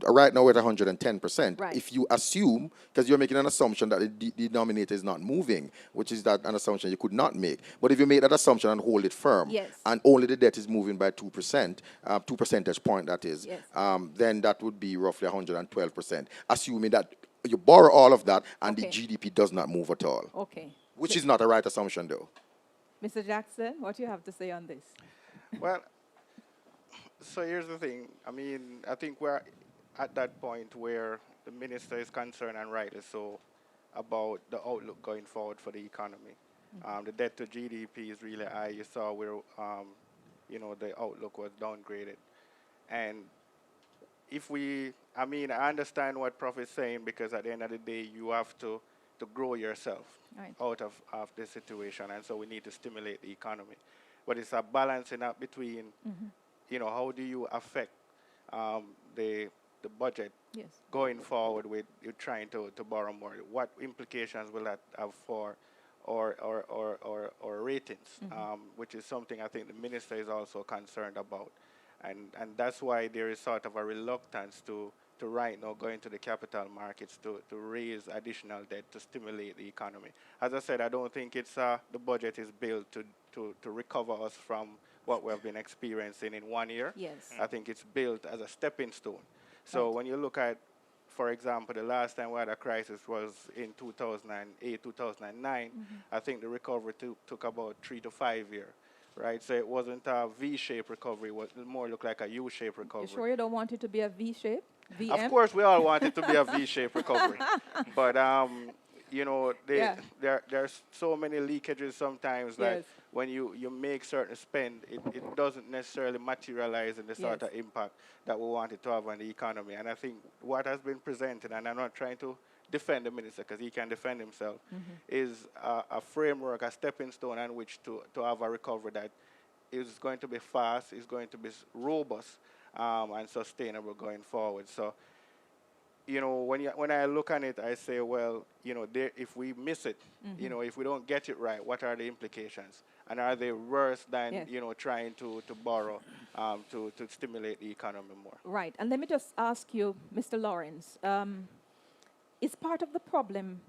Right now we're at 110%. Right. If you assume, because you're making an assumption that the denominator is not moving, which is that an assumption you could not make. But if you make that assumption and hold it firm, yes. and only the debt is moving by 2%, 2 percentage point that is, yes. then that would be roughly 112%, assuming that you borrow all of that and okay. the GDP does not move at all. Okay. Which is not a right assumption, though. Mr. Jackson, what do you have to say on this? Well, so here's the thing. I mean, I think we're at that point where the minister is concerned, and rightly so, about the outlook going forward for the economy. The debt to GDP is really high. You saw where, the outlook was downgraded. And I understand what Prof is saying, because at the end of the day, you have to grow yourself right. out of this situation. And so we need to stimulate the economy. But it's a balancing up between, how do you affect the budget yes. going forward with you trying to borrow more? What implications will that have for or ratings, which is something I think the minister is also concerned about. And that's why there is sort of a reluctance to right now go into the capital markets to raise additional debt to stimulate the economy. As I said, I don't think it's the budget is built to recover us from what we have been experiencing in 1 year. Yes. I think it's built as a stepping stone. So when you look at, for example, the last time we had a crisis was in 2008, 2009. I think the recovery took about 3 to 5 years, right? So it wasn't a V-shaped recovery. It more looked like a U-shaped recovery. You sure you don't want it to be a V-shape? VM? Of course, we all want it to be a V-shaped recovery. But, you know, there's so many leakages sometimes that when you make certain spend, it doesn't necessarily materialize in the sort of impact that we want it to have on the economy. And I think what has been presented, and I'm not trying to defend the minister because he can defend himself, is a framework, a stepping stone on which to have a recovery that is going to be fast, is going to be robust, and sustainable going forward. So, you know, when I look on it, I say, well, you know, if we miss it, you know, if we don't get it right, what are the implications? And are they worse than, you know, trying to borrow to stimulate the economy more? Right. And let me just ask you, Mr. Lawrence, is part of the problem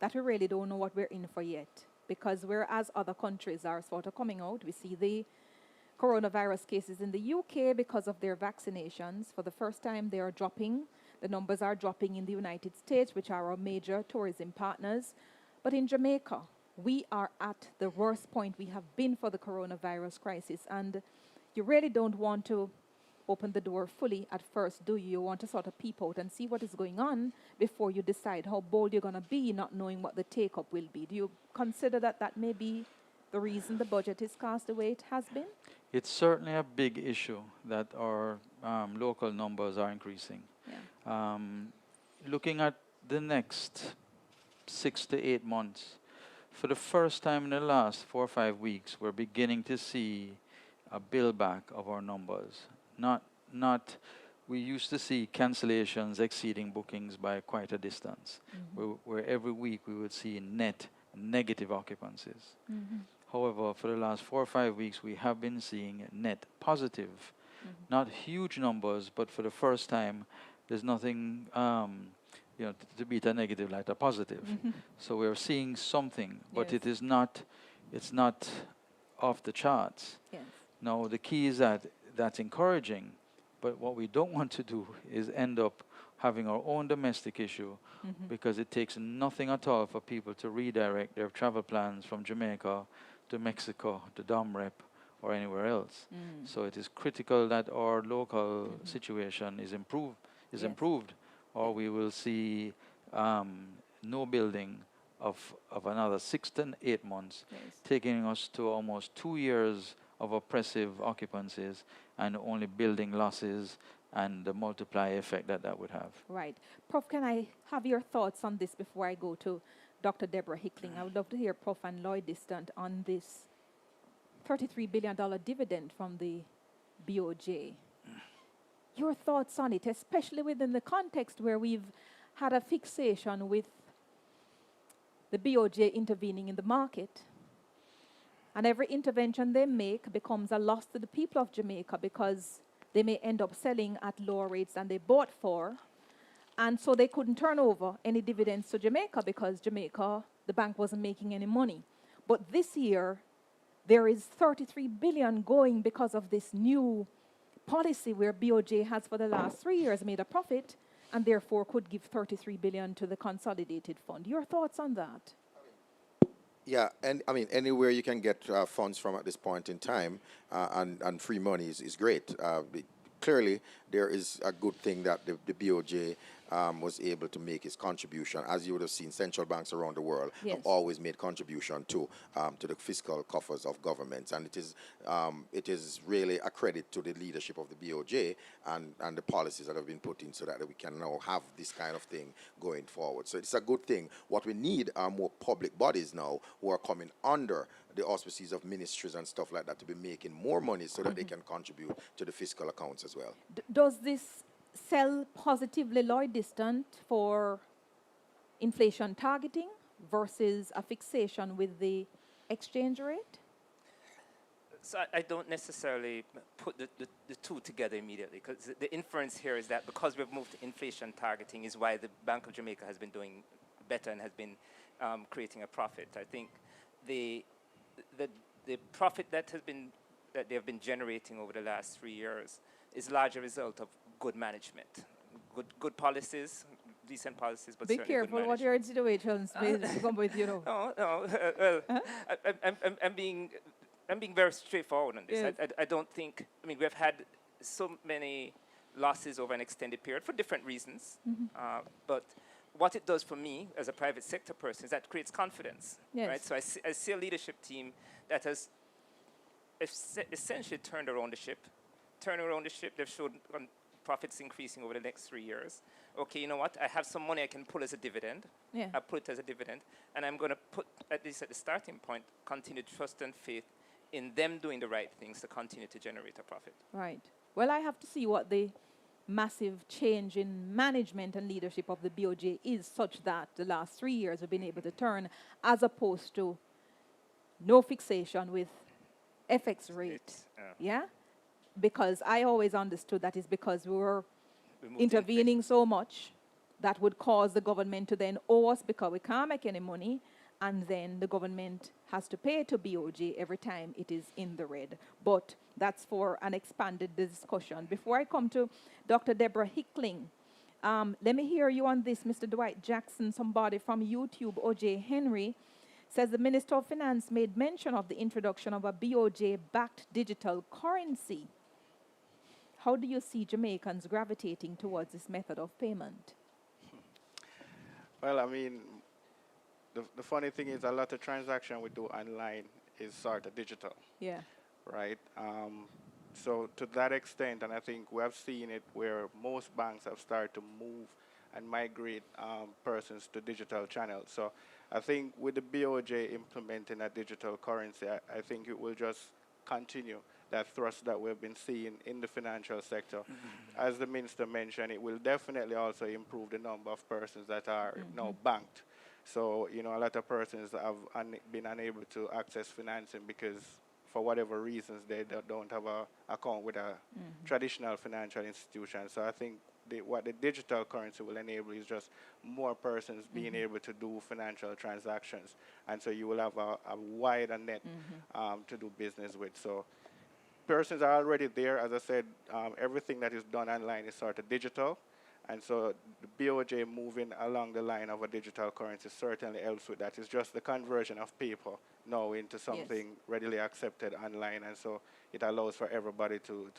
that we really don't know what we're in for yet? Because whereas other countries are sort of coming out, we see the coronavirus cases in the UK because of their vaccinations. For the first time, they are dropping. The numbers are dropping in the United States, which are our major tourism partners. But in Jamaica, we are at the worst point we have been for the coronavirus crisis. And you really don't want to open the door fully at first, do you? You want to sort of peep out and see what is going on before you decide how bold you're going to be, not knowing what the take-up will be. Do you consider that that may be the reason the budget is cast the way it has been? It's certainly a big issue that our local numbers are increasing. Yeah. Looking at the next 6 to 8 months, for the first time in the last 4 or 5 weeks, we're beginning to see a build back of our numbers. We used to see cancellations exceeding bookings by quite a distance, where every week we would see net negative occupancies. However, for the last 4 or 5 weeks, we have been seeing net positive. Not huge numbers, but for the first time, there's nothing you know, to beat a negative like a positive. So we're seeing something, but it is not, it's not off the charts. Yes. Now, the key is that that's encouraging, but what we don't want to do is end up having our own domestic issue because it takes nothing at all for people to redirect their travel plans from Jamaica to Mexico, to Domrep, or anywhere else. So it is critical that our local situation is improved, or we will see no building of another 6 to 8 months, taking us to almost 2 years of oppressive occupancies and only building losses and the multiplier effect that would have. Right. Prof, can I have your thoughts on this before I go to Dr. Deborah Hickling? I would love to hear Prof and Lloyd Distant on this $33 billion dividend from the BOJ. Your thoughts on it, especially within the context where we've had a fixation with the BOJ intervening in the market. And every intervention they make becomes a loss to the people of Jamaica because they may end up selling at lower rates than they bought for. And so they couldn't turn over any dividends to Jamaica because Jamaica, the bank wasn't making any money. But this year, there is $33 billion going because of this new policy where BOJ has for the last 3 years made a profit and therefore could give $33 billion to the consolidated fund. Your thoughts on that? Yeah, and I mean, anywhere you can get funds from at this point in time and free money is great. Clearly, there is a good thing that the BOJ was able to make its contribution. As you would have seen, central banks around the world have always made contribution to the fiscal coffers of governments, and it is really a credit to the leadership of the BOJ and the policies that have been put in so that we can now have this kind of thing going forward. So it's a good thing. What we need are more public bodies now who are coming under the auspices of ministries and stuff like that to be making more money so that they can contribute to the fiscal accounts as well. Does this sell positively, Lloyd Distant, for inflation targeting versus a fixation with the exchange rate? So I don't necessarily put the two together immediately, because the inference here is that because we've moved to inflation targeting is why the Bank of Jamaica has been doing better and has been creating a profit. I think the profit that they have been generating over the last 3 years is largely a result of good management, good policies, decent policies, but Be certainly good careful what management. your insinuations may come with, you know. No, no. Well, I'm being very straightforward on this. Yes. I don't think. I mean, we've had so many losses over an extended period for different reasons. But what it does for me as a private sector person is that creates confidence. Yes. Right. So I see a leadership team that has essentially turned around the ship. They've showed profits increasing over the next 3 years. Okay, you know what? I have some money I can pull as a dividend. Yeah. I put it as a dividend, and I'm going to put, at least at the starting point, continued trust and faith in them doing the right things to continue to generate a profit. Right. Well, I have to see what the massive change in management and leadership of the BOJ is, such that the last 3 years have been able to turn, as opposed to no fixation with FX rate. Yeah? Because I always understood that is because we were intervening so much that would cause the government to then owe us because we can't make any money, and then the government has to pay to BOJ every time it is in the red. But that's for an expanded discussion. Before I come to Dr. Deborah Hickling, let me hear you on this, Mr. Dwight Jackson. Somebody from YouTube, OJ Henry, says the Minister of Finance made mention of the introduction of a BOJ-backed digital currency. How do you see Jamaicans gravitating towards this method of payment? Well, I mean, the funny thing is a lot of transaction we do online is sort of digital, Yeah. right? So to that extent, and I think we have seen it where most banks have started to move and migrate persons to digital channels. So I think with the BOJ implementing a digital currency, I think it will just continue that thrust that we've been seeing in the financial sector. As the minister mentioned, it will definitely also improve the number of persons that are now banked. So, you know, a lot of persons have been unable to access financing because for whatever reasons they don't have an account with a traditional financial institution. So I think what the digital currency will enable is just more persons being able to do financial transactions. And so you will have a wider net to do business with. So persons are already there. As I said, everything that is done online is sort of digital. And so the BOJ moving along the line of a digital currency certainly helps with that. It's just the conversion of paper now into something readily accepted online. And so it allows for everybody to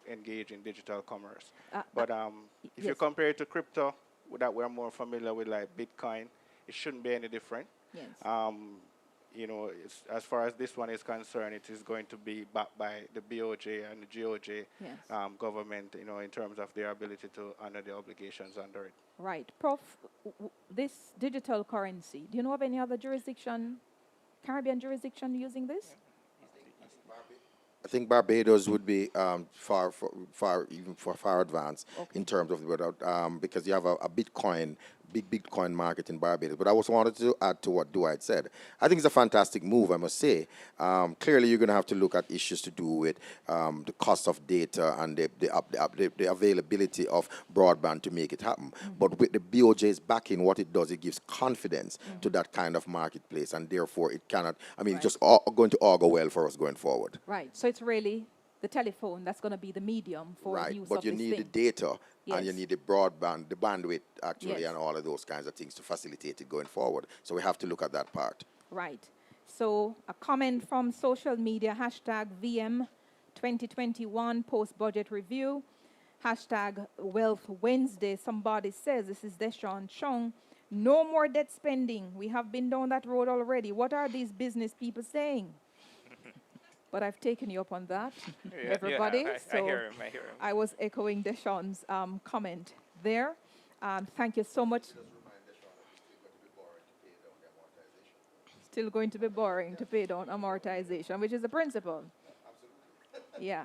engage in digital commerce. But if you compare it to crypto, that we're more familiar with, like Bitcoin, it shouldn't be any different. Yes. You know, as far as this one is concerned, it is going to be backed by the BOJ and the GOJ government, you know, in terms of their ability to honor the obligations under it. Right. Prof, this digital currency, do you know of any other jurisdiction, Caribbean jurisdiction using this? I think Barbados would be far advanced in terms of because you have a big Bitcoin market in Barbados. But I also wanted to add to what Dwight said. I think it's a fantastic move, I must say. Clearly, you're going to have to look at issues to do with the cost of data and the availability of broadband to make it happen. But with the BOJ's backing, what it does, it gives confidence to that kind of marketplace, and therefore it cannot. I mean, it's just going to augur well for us going forward. Right. So it's really the telephone that's going to be the medium for use of this thing. But you need the data, and you need the broadband, the bandwidth, actually, and all of those kinds of things to facilitate it going forward. So we have to look at that part. Right. So a comment from social media, hashtag VM 2021 post-budget review, hashtag Wealth Wednesday. Somebody says, this is Deshaun Chung, no more debt spending. We have been down that road already. What are these business people saying? But I've taken you up on that, everybody. I hear him. I was echoing Deshaun's comment there. Thank you so much. Still going to be boring to pay down amortization, which is the principle. Absolutely. Yeah.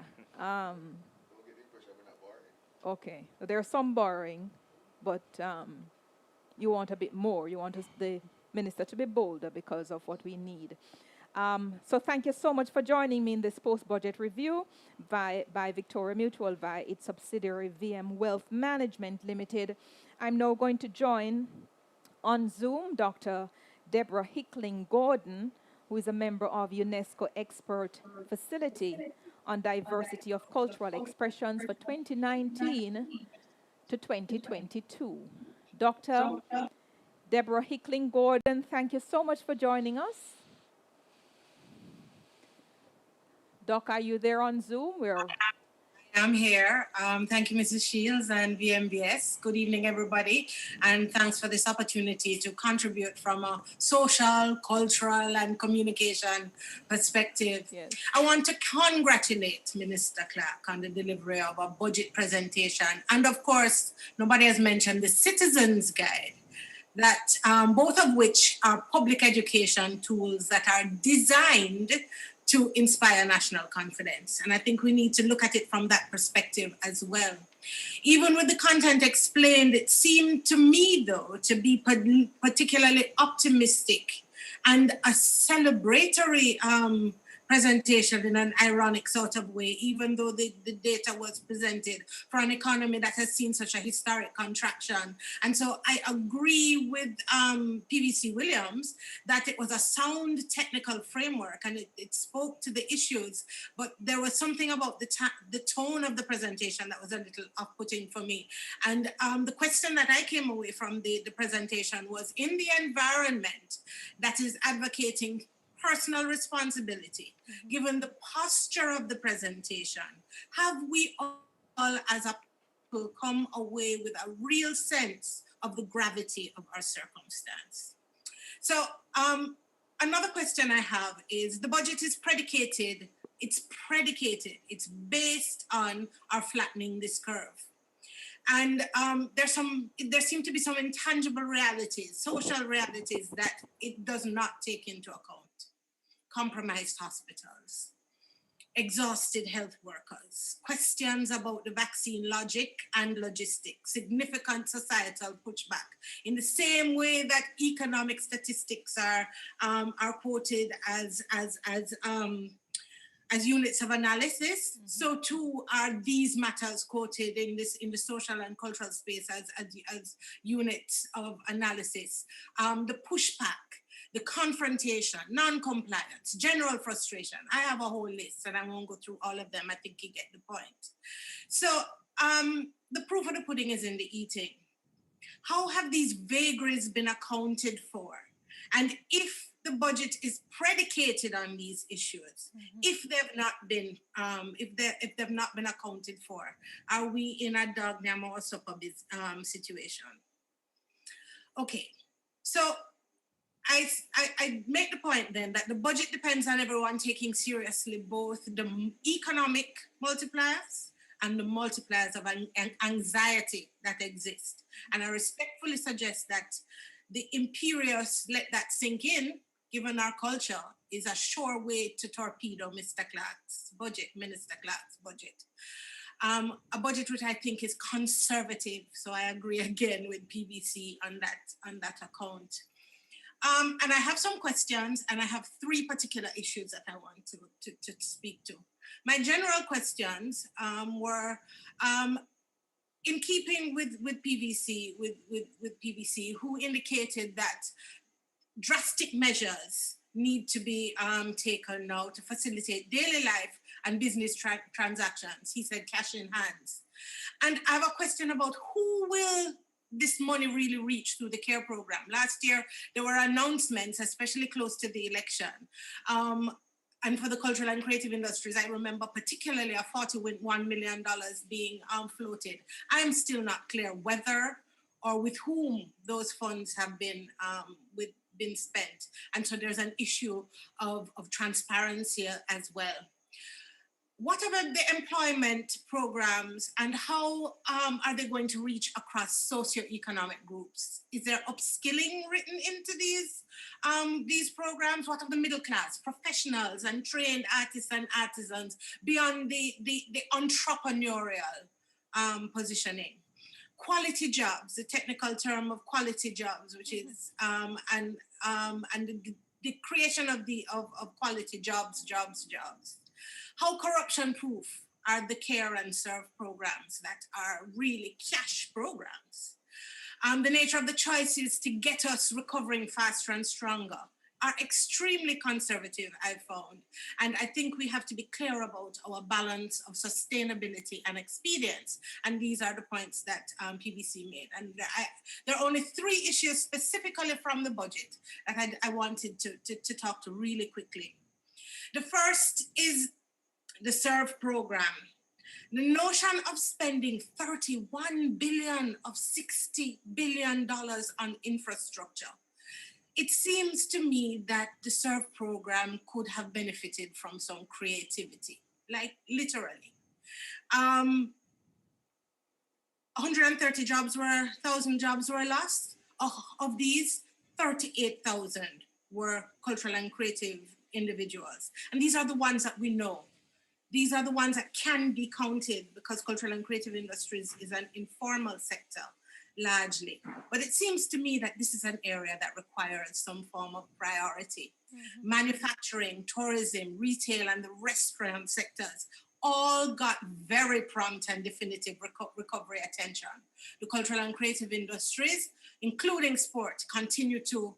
Okay. So there's some borrowing, but you want a bit more. You want the minister to be bolder because of what we need. So thank you so much for joining me in this post-budget review by Victoria Mutual via its subsidiary VM Wealth Management Limited. I'm now going to join on Zoom Dr. Deborah Hickling Gordon, who is a member of UNESCO Expert Facility on diversity of cultural expressions for 2019 to 2022. Dr. Deborah Hickling Gordon, thank you so much for joining us. Doc, are you there on Zoom? I'm here. Thank you, Mrs. Shields and VMBS. Good evening, everybody. And thanks for this opportunity to contribute from a social, cultural, and communication perspective. Yes. I want to congratulate Minister Clark on the delivery of a budget presentation. And of course, nobody has mentioned the Citizens Guide, that both of which are public education tools that are designed to inspire national confidence. And I think we need to look at it from that perspective as well. Even with the content explained, it seemed to me, though, to be particularly optimistic and a celebratory presentation in an ironic sort of way, even though the data was presented for an economy that has seen such a historic contraction. And so I agree with PVC Williams that it was a sound technical framework and it spoke to the issues, but there was something about the tone of the presentation that was a little off-putting for me. And the question that I came away from the presentation was, in the environment that is advocating personal responsibility, given the posture of the presentation, have we all as a people come away with a real sense of the gravity of our circumstance? So another question I have is, the budget is predicated, it's based on our flattening this curve. And there seem to be some intangible realities, social realities that it does not take into account. Compromised hospitals, exhausted health workers, questions about the vaccine logic and logistics, significant societal pushback. In the same way that economic statistics are quoted as units of analysis, so too are these matters quoted in the social and cultural space as units of analysis. The pushback, the confrontation, non-compliance, general frustration. I have a whole list and I won't go through all of them. I think you get the point. So the proof of the pudding is in the eating. How have these vagaries been accounted for? And if the budget is predicated on these issues, if they've not been accounted for, are we in a dog nyama or supper situation? Okay, so I make the point then that the budget depends on everyone taking seriously both the economic multipliers and the multipliers of anxiety that exist. And I respectfully suggest that the imperious let that sink in, given our culture, is a sure way to torpedo Mr. Clark's budget, Minister Clark's budget. A budget which I think is conservative. So I agree again with PVC on that account. And I have some questions, and I have three particular issues that I want to speak to. My general questions were in keeping with PVC, with PVC, who indicated that drastic measures need to be taken now to facilitate daily life and business transactions. He said cash in hands. And I have a question about who will this money really reach through the CARE program. Last year, there were announcements, especially close to the election. And for the cultural and creative industries, I remember particularly a $41 million being floated. I am still not clear whether or with whom those funds have been spent. And so there's an issue of transparency as well. What about the employment programs and how are they going to reach across socioeconomic groups? Is there upskilling written into these programs? What of the middle class, professionals and trained artists and artisans beyond the entrepreneurial positioning? Quality jobs, the technical term of quality jobs, which is and the creation of quality jobs. How corruption-proof are the care and serve programs that are really cash programs? The nature of the choices to get us recovering faster and stronger. are extremely conservative, I've found. And I think we have to be clear about our balance of sustainability and expedience. And these are the points that PBC made. And there are only 3 issues specifically from the budget that I wanted to talk to really quickly. The first is the SERVE program. The notion of spending $31 billion of $60 billion on infrastructure. It seems to me that the SERVE program could have benefited from some creativity, like literally. 130 jobs were, 1,000 jobs were lost. Of these, 38,000 were cultural and creative individuals. And these are the ones that we know. These are the ones that can be counted because cultural and creative industries is an informal sector largely. But it seems to me that this is an area that requires some form of priority. Mm-hmm. Manufacturing, tourism, retail, and the restaurant sectors all got very prompt and definitive recovery attention. The cultural and creative industries, including sport, continue to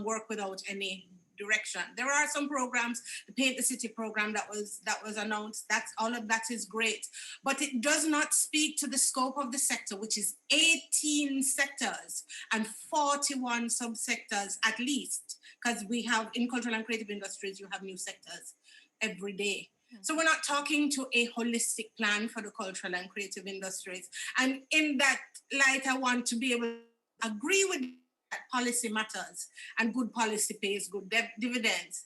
work without any direction. There are some programs, the Paint the City program that was announced, that's all of that is great, but it does not speak to the scope of the sector, which is 18 sectors and 41 subsectors at least, because we have in cultural and creative industries, you have new sectors every day. So we're not talking to a holistic plan for the cultural and creative industries. And in that light, I want to be able to agree with that policy matters and good policy pays good dividends,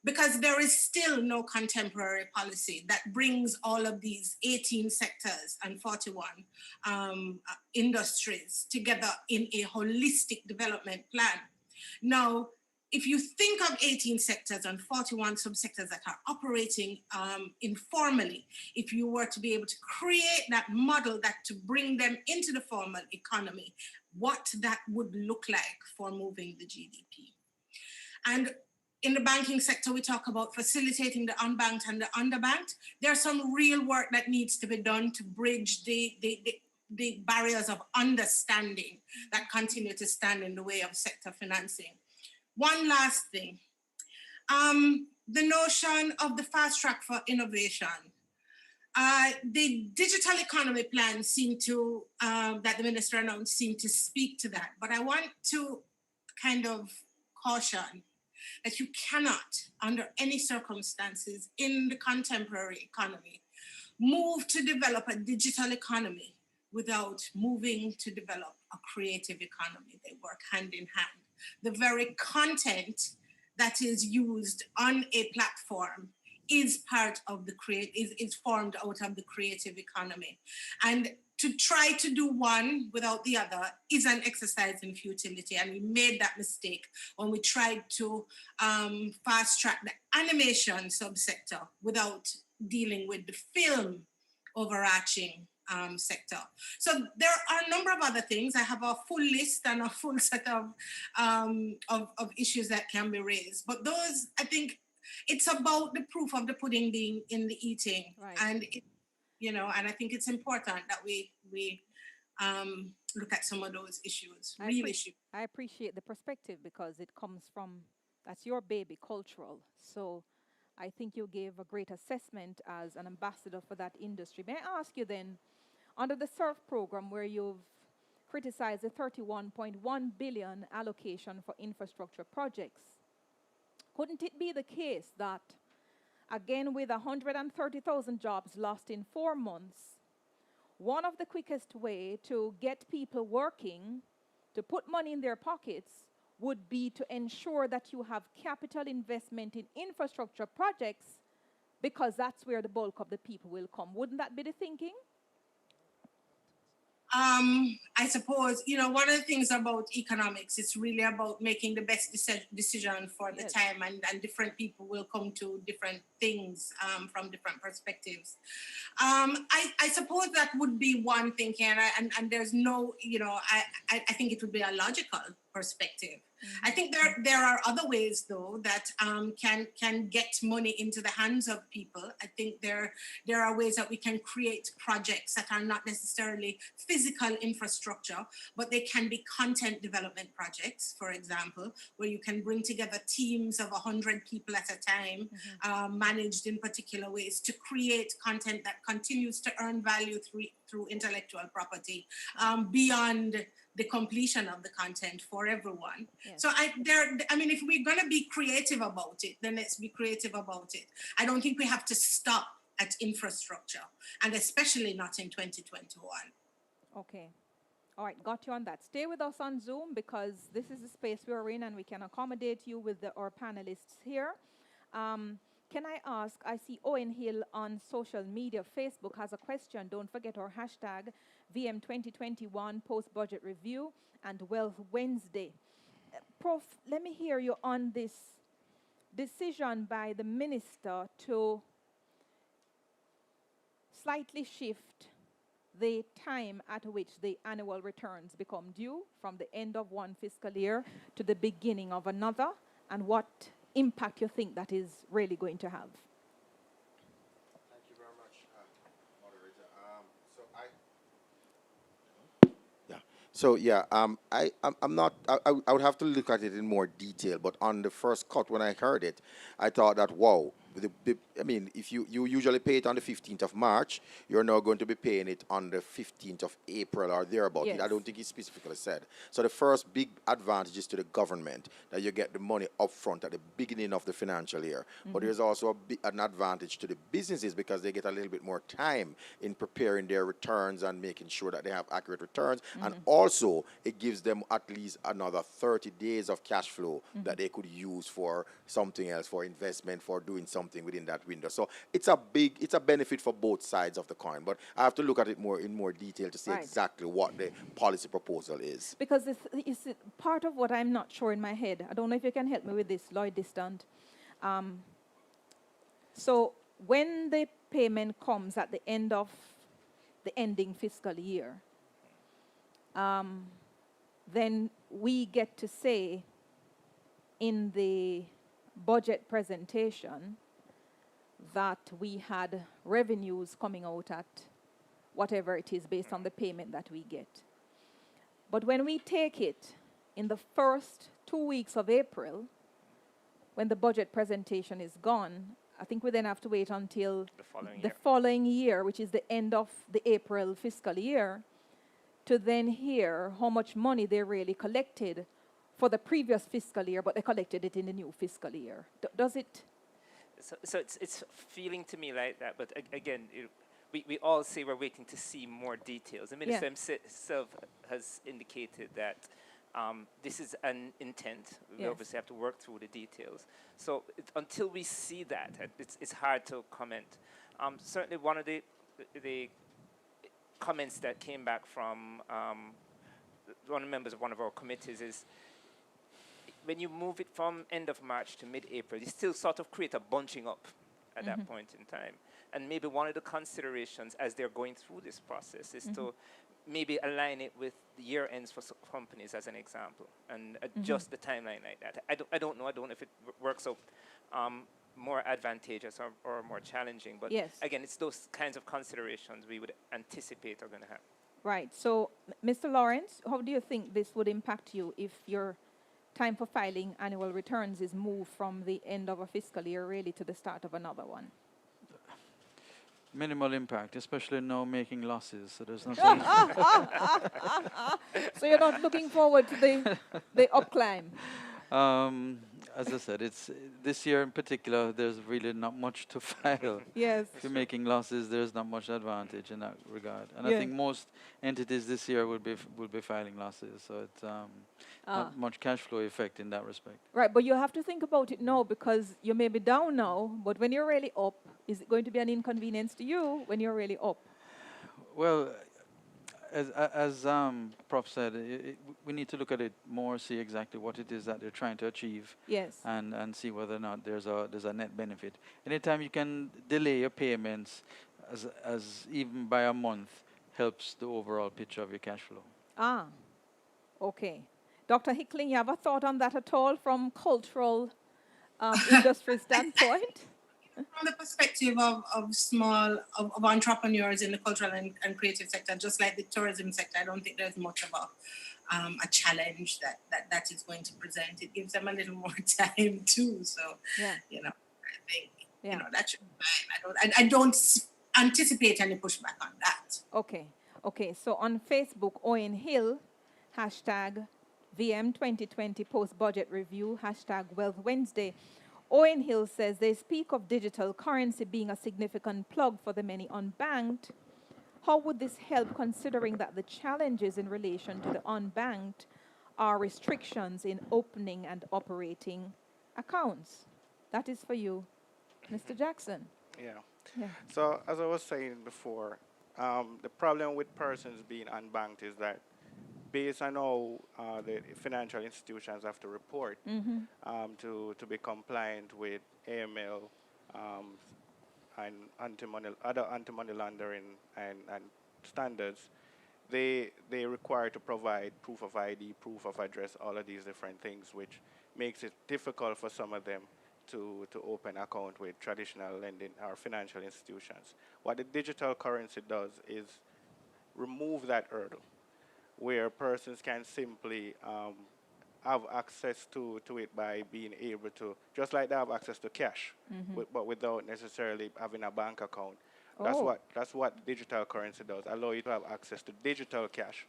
because there is still no contemporary policy that brings all of these 18 sectors and 41 industries together in a holistic development plan. Now, if you think of 18 sectors and 41 subsectors that are operating informally, if you were to be able to create that model that to bring them into the formal economy, what that would look like for moving the GDP. And in the banking sector, we talk about facilitating the unbanked and the underbanked. There's some real work that needs to be done to bridge the barriers of understanding that continue to stand in the way of sector financing. One last thing, the notion of the fast track for innovation. The digital economy plan seemed to, that the minister announced, seemed to speak to that. But I want to kind of caution that you cannot, under any circumstances in the contemporary economy, move to develop a digital economy without moving to develop a creative economy. They work hand in hand. The very content that is used on a platform is part of the is formed out of the creative economy. And to try to do one without the other is an exercise in futility. And we made that mistake when we tried to fast track the animation subsector without dealing with the film overarching sector. So there are a number of other things. I have a full list and a full set of issues that can be raised. But those, I think, it's about the proof of the pudding being in the eating, right. And and I think it's important that we look at some of those issues. I appreciate the perspective because it comes from, that's your baby, cultural. So I think you gave a great assessment as an ambassador for that industry. May I ask you then, under the SERVE program, where you've criticized the $31.1 billion allocation for infrastructure projects, couldn't it be the case that, again, with 130,000 jobs lost in 4 months, one of the quickest way to get people working, to put money in their pockets, would be to ensure that you have capital investment in infrastructure projects, because that's where the bulk of the people will come. Wouldn't that be the thinking? I suppose, one of the things about economics, it's really about making the best decision for the time, and different people will come to different things from different perspectives. I suppose that would be one thinking, and there's no, I think it would be a logical perspective. I think there are other ways though that can get money into the hands of people. I think there are ways that we can create projects that are not necessarily physical infrastructure, but they can be content development projects, for example, where you can bring together teams of 100 people at a time, managed in particular ways to create content that continues to earn value through intellectual property beyond the completion of the content for everyone. Yes. So I mean, if we're gonna be creative about it, then let's be creative about it. I don't think we have to stop at infrastructure, and especially not in 2021. Okay. All right, got you on that. Stay with us on Zoom because this is the space we're in and we can accommodate you with our panelists here. Can I ask, I see Owen Hill on social media, Facebook has a question. Don't forget our hashtag VM 2021 post-budget review and Wealth Wednesday. Prof, let me hear you on this decision by the minister to slightly shift the time at which the annual returns become due from the end of one fiscal year to the beginning of another, and what impact you think that is really going to have. Thank you very much, moderator. I'm not. I would have to look at it in more detail. But on the first cut, when I heard it, I thought that wow. I mean, if you usually pay it on the 15th of March, you're now going to be paying it on the 15th of April or thereabout. Yes. I don't think he specifically said. So the first big advantage is to the government that you get the money up front at the beginning of the financial year. But there's also an advantage to the businesses because they get a little bit more time in preparing their returns and making sure that they have accurate returns. And also, it gives them at least another 30 days of cash flow that they could use for something else, for investment, for doing something within that window. So it's a benefit for both sides of the coin. But I have to look at it in more detail to see exactly what the policy proposal is. Because it's part of what I'm not sure in my head. I don't know if you can help me with this, Lloyd Distant. So when the payment comes at the end of the ending fiscal year, then we get to say in the budget presentation that we had revenues coming out at whatever it is based on the payment that we get. But when we take it in the first 2 weeks of April, when the budget presentation is gone, I think we then have to wait until the following year, which is the end of the April fiscal year, to then hear how much money they really collected for the previous fiscal year, but they collected it in the new fiscal year. Does it? So it's feeling to me like that, but again, we all say we're waiting to see more details. The minister himself has indicated that this is an intent. We obviously have to work through the details. So until we see that, it's hard to comment. Certainly one of the comments that came back from one of the members of one of our committees is when you move it from end of March to mid-April, you still sort of create a bunching up at that point in time. And maybe one of the considerations as they're going through this process is to maybe align it with the year ends for companies as an example and adjust the timeline like that. I don't know if it works out more advantageous or more challenging, but again, it's those kinds of considerations we would anticipate are going to happen. Right. So, Mr. Lawrence, how do you think this would impact you if your time for filing annual returns is moved from the end of a fiscal year really to the start of another one? Minimal impact, especially now making losses. So there's nothing. So you're not looking forward to the up climb? As I said, it's this year in particular. There's really not much to file. Yes. If you're making losses, there's not much advantage in that regard. And I think most entities this year will be filing losses. So it's not much cash flow effect in that respect. Right, but you have to think about it now because you may be down now, but when you're really up, is it going to be an inconvenience to you when you're really up? Well, as Prof said, we need to look at it more, see exactly what it is that they're trying to achieve, and see whether or not there's a net benefit. Anytime you can delay your payments, as even by a month, helps the overall picture of your cash flow. Okay. Dr. Hickling, you have a thought on that at all from cultural industry standpoint? From the perspective of small of entrepreneurs in the cultural and creative sector, just like the tourism sector, I don't think there's much of a challenge that is going to present. It gives them a little more time too. So, Yeah. you know, I think Yeah. that should be fine. I don't anticipate any pushback on that. Okay. Okay. So on Facebook, Owen Hill, hashtag VM 2020 post-budget review, hashtag Wealth Wednesday. Owen Hill says they speak of digital currency being a significant plug for the many unbanked. How would this help, considering that the challenges in relation to the unbanked are restrictions in opening and operating accounts? That is for you, Mr. Jackson. Yeah. Yeah. So as I was saying before, the problem with persons being unbanked is that based on how the financial institutions have to report to be compliant with AML and other anti-money laundering and standards, they require to provide proof of ID, proof of address, all of these different things, which makes it difficult for some of them to open account with traditional lending or financial institutions. What the digital currency does is remove that hurdle, where persons can simply have access to it by being able to, just like they have access to cash, but without necessarily having a bank account. That's what digital currency does, allow you to have access to digital cash,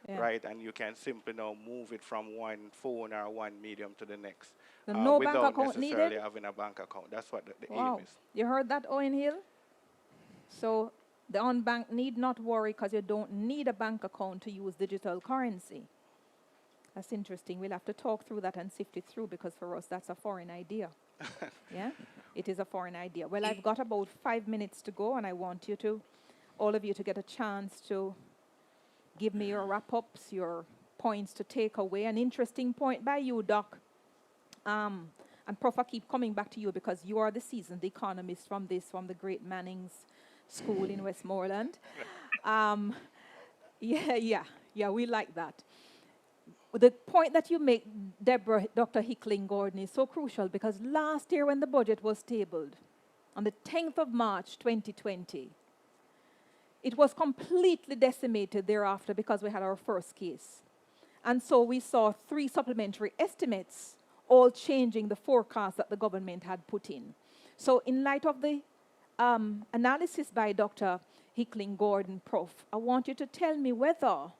right? And you can simply now move it from one phone or one medium to the next No bank without account necessarily needed? having a bank account. That's what the Wow. aim is. You heard that, Owen Hill? So the unbanked need not worry because you don't need a bank account to use digital currency. That's interesting. We'll have to talk through that and sift it through, because for us that's a foreign idea. Yeah, it is a foreign idea. Well, I've got about 5 minutes to go, and I want you to, all of you, to get a chance to give me your wrap-ups, your points to take away. An interesting point by you, Doc. And Prof, I keep coming back to you because you are the seasoned economist from the great Manning's School in Westmoreland. Yeah, we like that. The point that you make, Deborah, Dr. Hickling Gordon, is so crucial, because last year when the budget was tabled, on the 10th of March 2020, it was completely decimated thereafter because we had our first case. And so we saw 3 supplementary estimates, all changing the forecast that the government had put in. So in light of the analysis by Dr. Hickling Gordon, Prof, I want you to tell me whether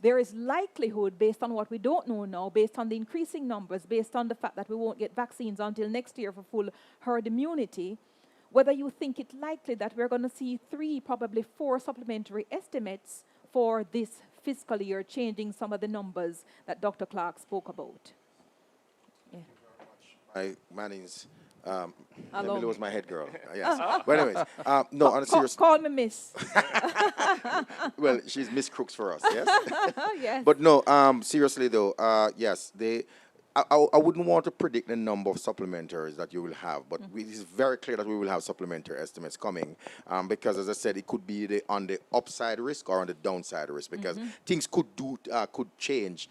there is likelihood, based on what we don't know now, based on the increasing numbers, based on the fact that we won't get vaccines until next year for full herd immunity, whether you think it likely that we're going to see 3, probably 4 supplementary estimates for this fiscal year, changing some of the numbers that Dr. Clark spoke about. My Manning's, let me lose my head, girl. Yes. But anyways, no, on a serious. Call me Miss. Well, she's Miss Crooks for us. Yes. Yes. But no, seriously though, yes, I wouldn't want to predict the number of supplementaries that you will have, but it is very clear that we will have supplementary estimates coming, because, as I said, it could be on the upside risk or on the downside risk, because things could change,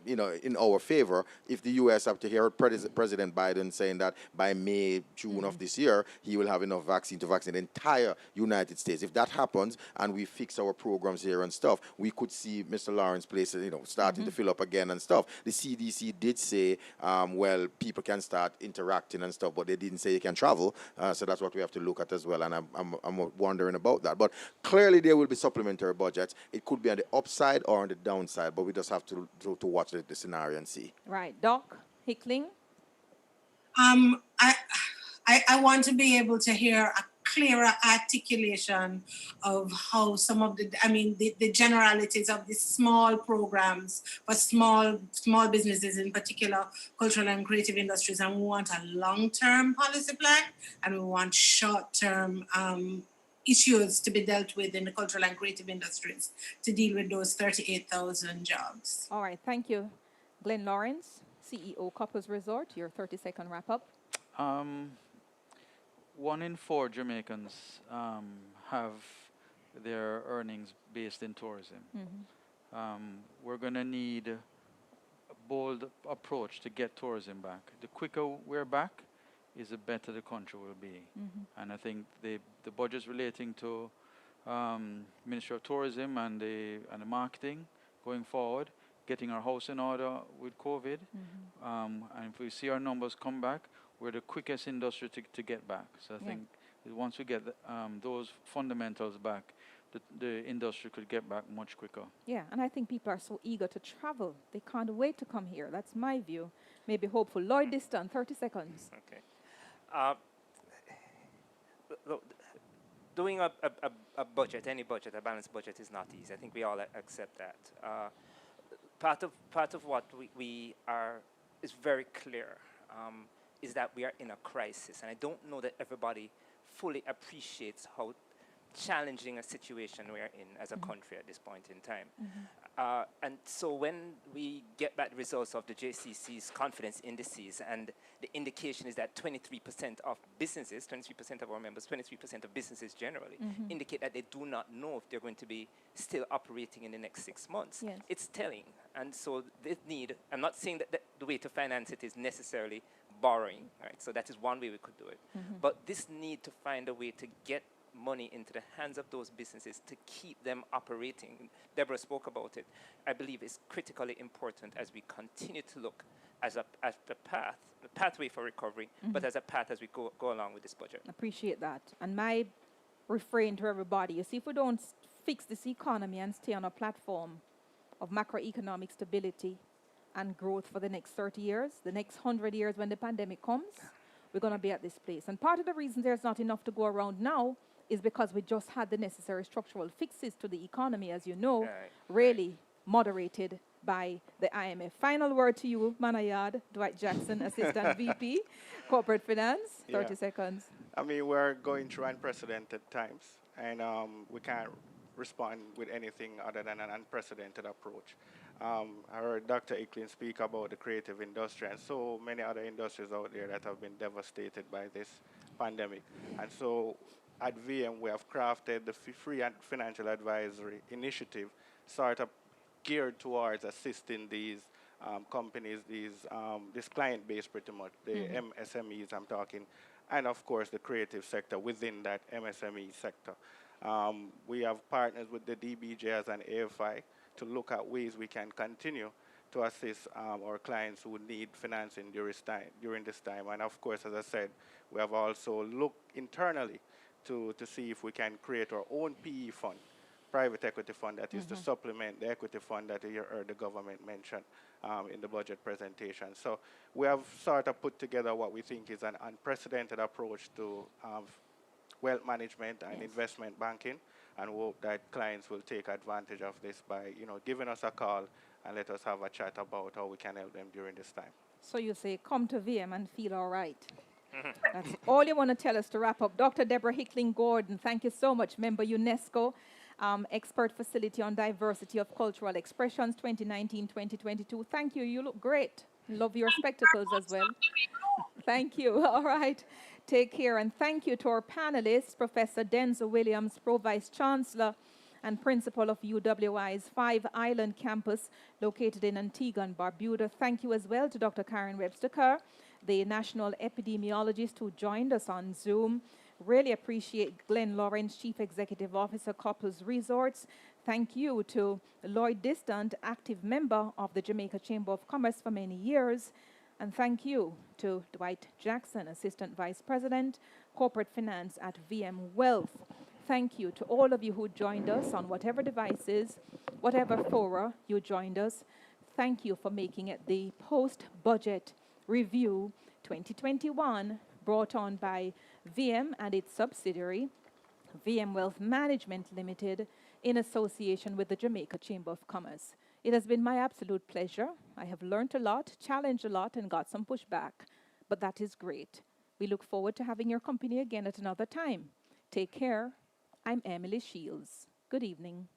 you know, in our favor if the U.S. have to hear President Biden saying that by May, June of this year, he will have enough vaccine to vaccinate the entire United States. If that happens and we fix our programs here and stuff, we could see Mr. Lawrence Place, you know, starting to fill up again and stuff. The CDC did say, well, people can start interacting and stuff, but they didn't say you can travel. So that's what we have to look at as well. And I'm wondering about that. But clearly there will be supplementary budgets. It could be on the upside or on the downside, but we just have to watch the scenario and see. Right. Doc Hickling? I want to be able to hear a clearer articulation of how some of the generalities of the small programs for small businesses, in particular cultural and creative industries. And we want a long-term policy plan, and we want short-term issues to be dealt with in the cultural and creative industries to deal with those 38,000 jobs. All right, thank you. Glenn Lawrence, CEO Couples Resort, your 30-second wrap-up. 1 in 4 Jamaicans have their earnings based in tourism. We're going to need bold approach to get tourism back. The quicker we're back, is the better the country will be. And I think the budgets relating to Ministry of Tourism and the marketing going forward, getting our house in order with COVID, and if we see our numbers come back, we're the quickest industry to get back. So I think once we get those fundamentals back, the industry could get back much quicker. Yeah, and I think people are so eager to travel. They can't wait to come here. That's my view. Maybe hopeful. Lloyd Diston, 30 seconds. Okay. Look, doing a budget, any budget, a balanced budget is not easy. I think we all accept that. Part of what we are is very clear, is that we are in a crisis. And I don't know that everybody fully appreciates how challenging a situation we are in as a country at this point in time. And so when we get back the results of the JCC's confidence indices, and the indication is that 23% of businesses, 23% of our members, 23% of businesses generally, indicate that they do not know if they're going to be still operating in the next 6 months. Yes. It's telling. And so this need, I'm not saying that the way to finance it is necessarily borrowing, right? So that is one way we could do it. But this need to find a way to get money into the hands of those businesses to keep them operating. Deborah spoke about it. I believe is critically important as we continue to look at the pathway for recovery, but as a path as we go along with this budget. Appreciate that. And my refrain to everybody, you see, if we don't fix this economy and stay on a platform of macroeconomic stability and growth for the next 30 years, the next 100 years when the pandemic comes, we're going to be at this place. And part of the reason there's not enough to go around now is because we just had the necessary structural fixes to the economy, as you know, really moderated by the IMF. Final word to you, Manayad, Dwight Jackson, Assistant VP, Corporate Finance, 30 seconds. I mean, we're going through unprecedented times, and we can't respond with anything other than an unprecedented approach. I heard Dr. Icklin speak about the creative industry and so many other industries out there that have been devastated by this pandemic. And so at VM, we have crafted the free and financial advisory initiative, sort of geared towards assisting these companies, this client base pretty much, the MSMEs I'm talking, and of course the creative sector within that MSME sector. We have partners with the DBJs and AFI to look at ways we can continue to assist our clients who need financing during this time. And of course, as I said, we have also looked internally to see if we can create our own PE fund, private equity fund, that is to supplement the equity fund that you heard the government mention in the budget presentation. So we have sort of put together what we think is an unprecedented approach to wealth management and investment banking, and hope that clients will take advantage of this by, giving us a call and let us have a chat about how we can help them during this time. So you say, come to VM and feel all right. That's all you want to tell us to wrap up. Dr. Deborah Hickling-Gordon, thank you so much. Member UNESCO, Expert Facility on Diversity of Cultural Expressions, 2019-2022. Thank you. You look great. Love your spectacles as well. Thank you. All right. Take care. And thank you to our panelists, Professor Denzel Williams, Pro Vice Chancellor and Principal of UWI's 5-Island campus located in Antigua and Barbuda. Thank you as well to Dr. Karen Webster, the national epidemiologist who joined us on Zoom. Really appreciate Glenn Lawrence, Chief Executive Officer, Couples Resorts. Thank you to Lloyd Distant, active member of the Jamaica Chamber of Commerce for many years. And thank you to Dwight Jackson, Assistant Vice President, Corporate Finance at VM Wealth. Thank you to all of you who joined us on whatever devices, whatever fora you joined us. Thank you for making it the Post-Budget Review 2021, brought on by VM and its subsidiary, VM Wealth Management Limited, in association with the Jamaica Chamber of Commerce. It has been my absolute pleasure. I have learned a lot, challenged a lot, and got some pushback, but that is great. We look forward to having your company again at another time. Take care. I'm Emily Shields. Good evening.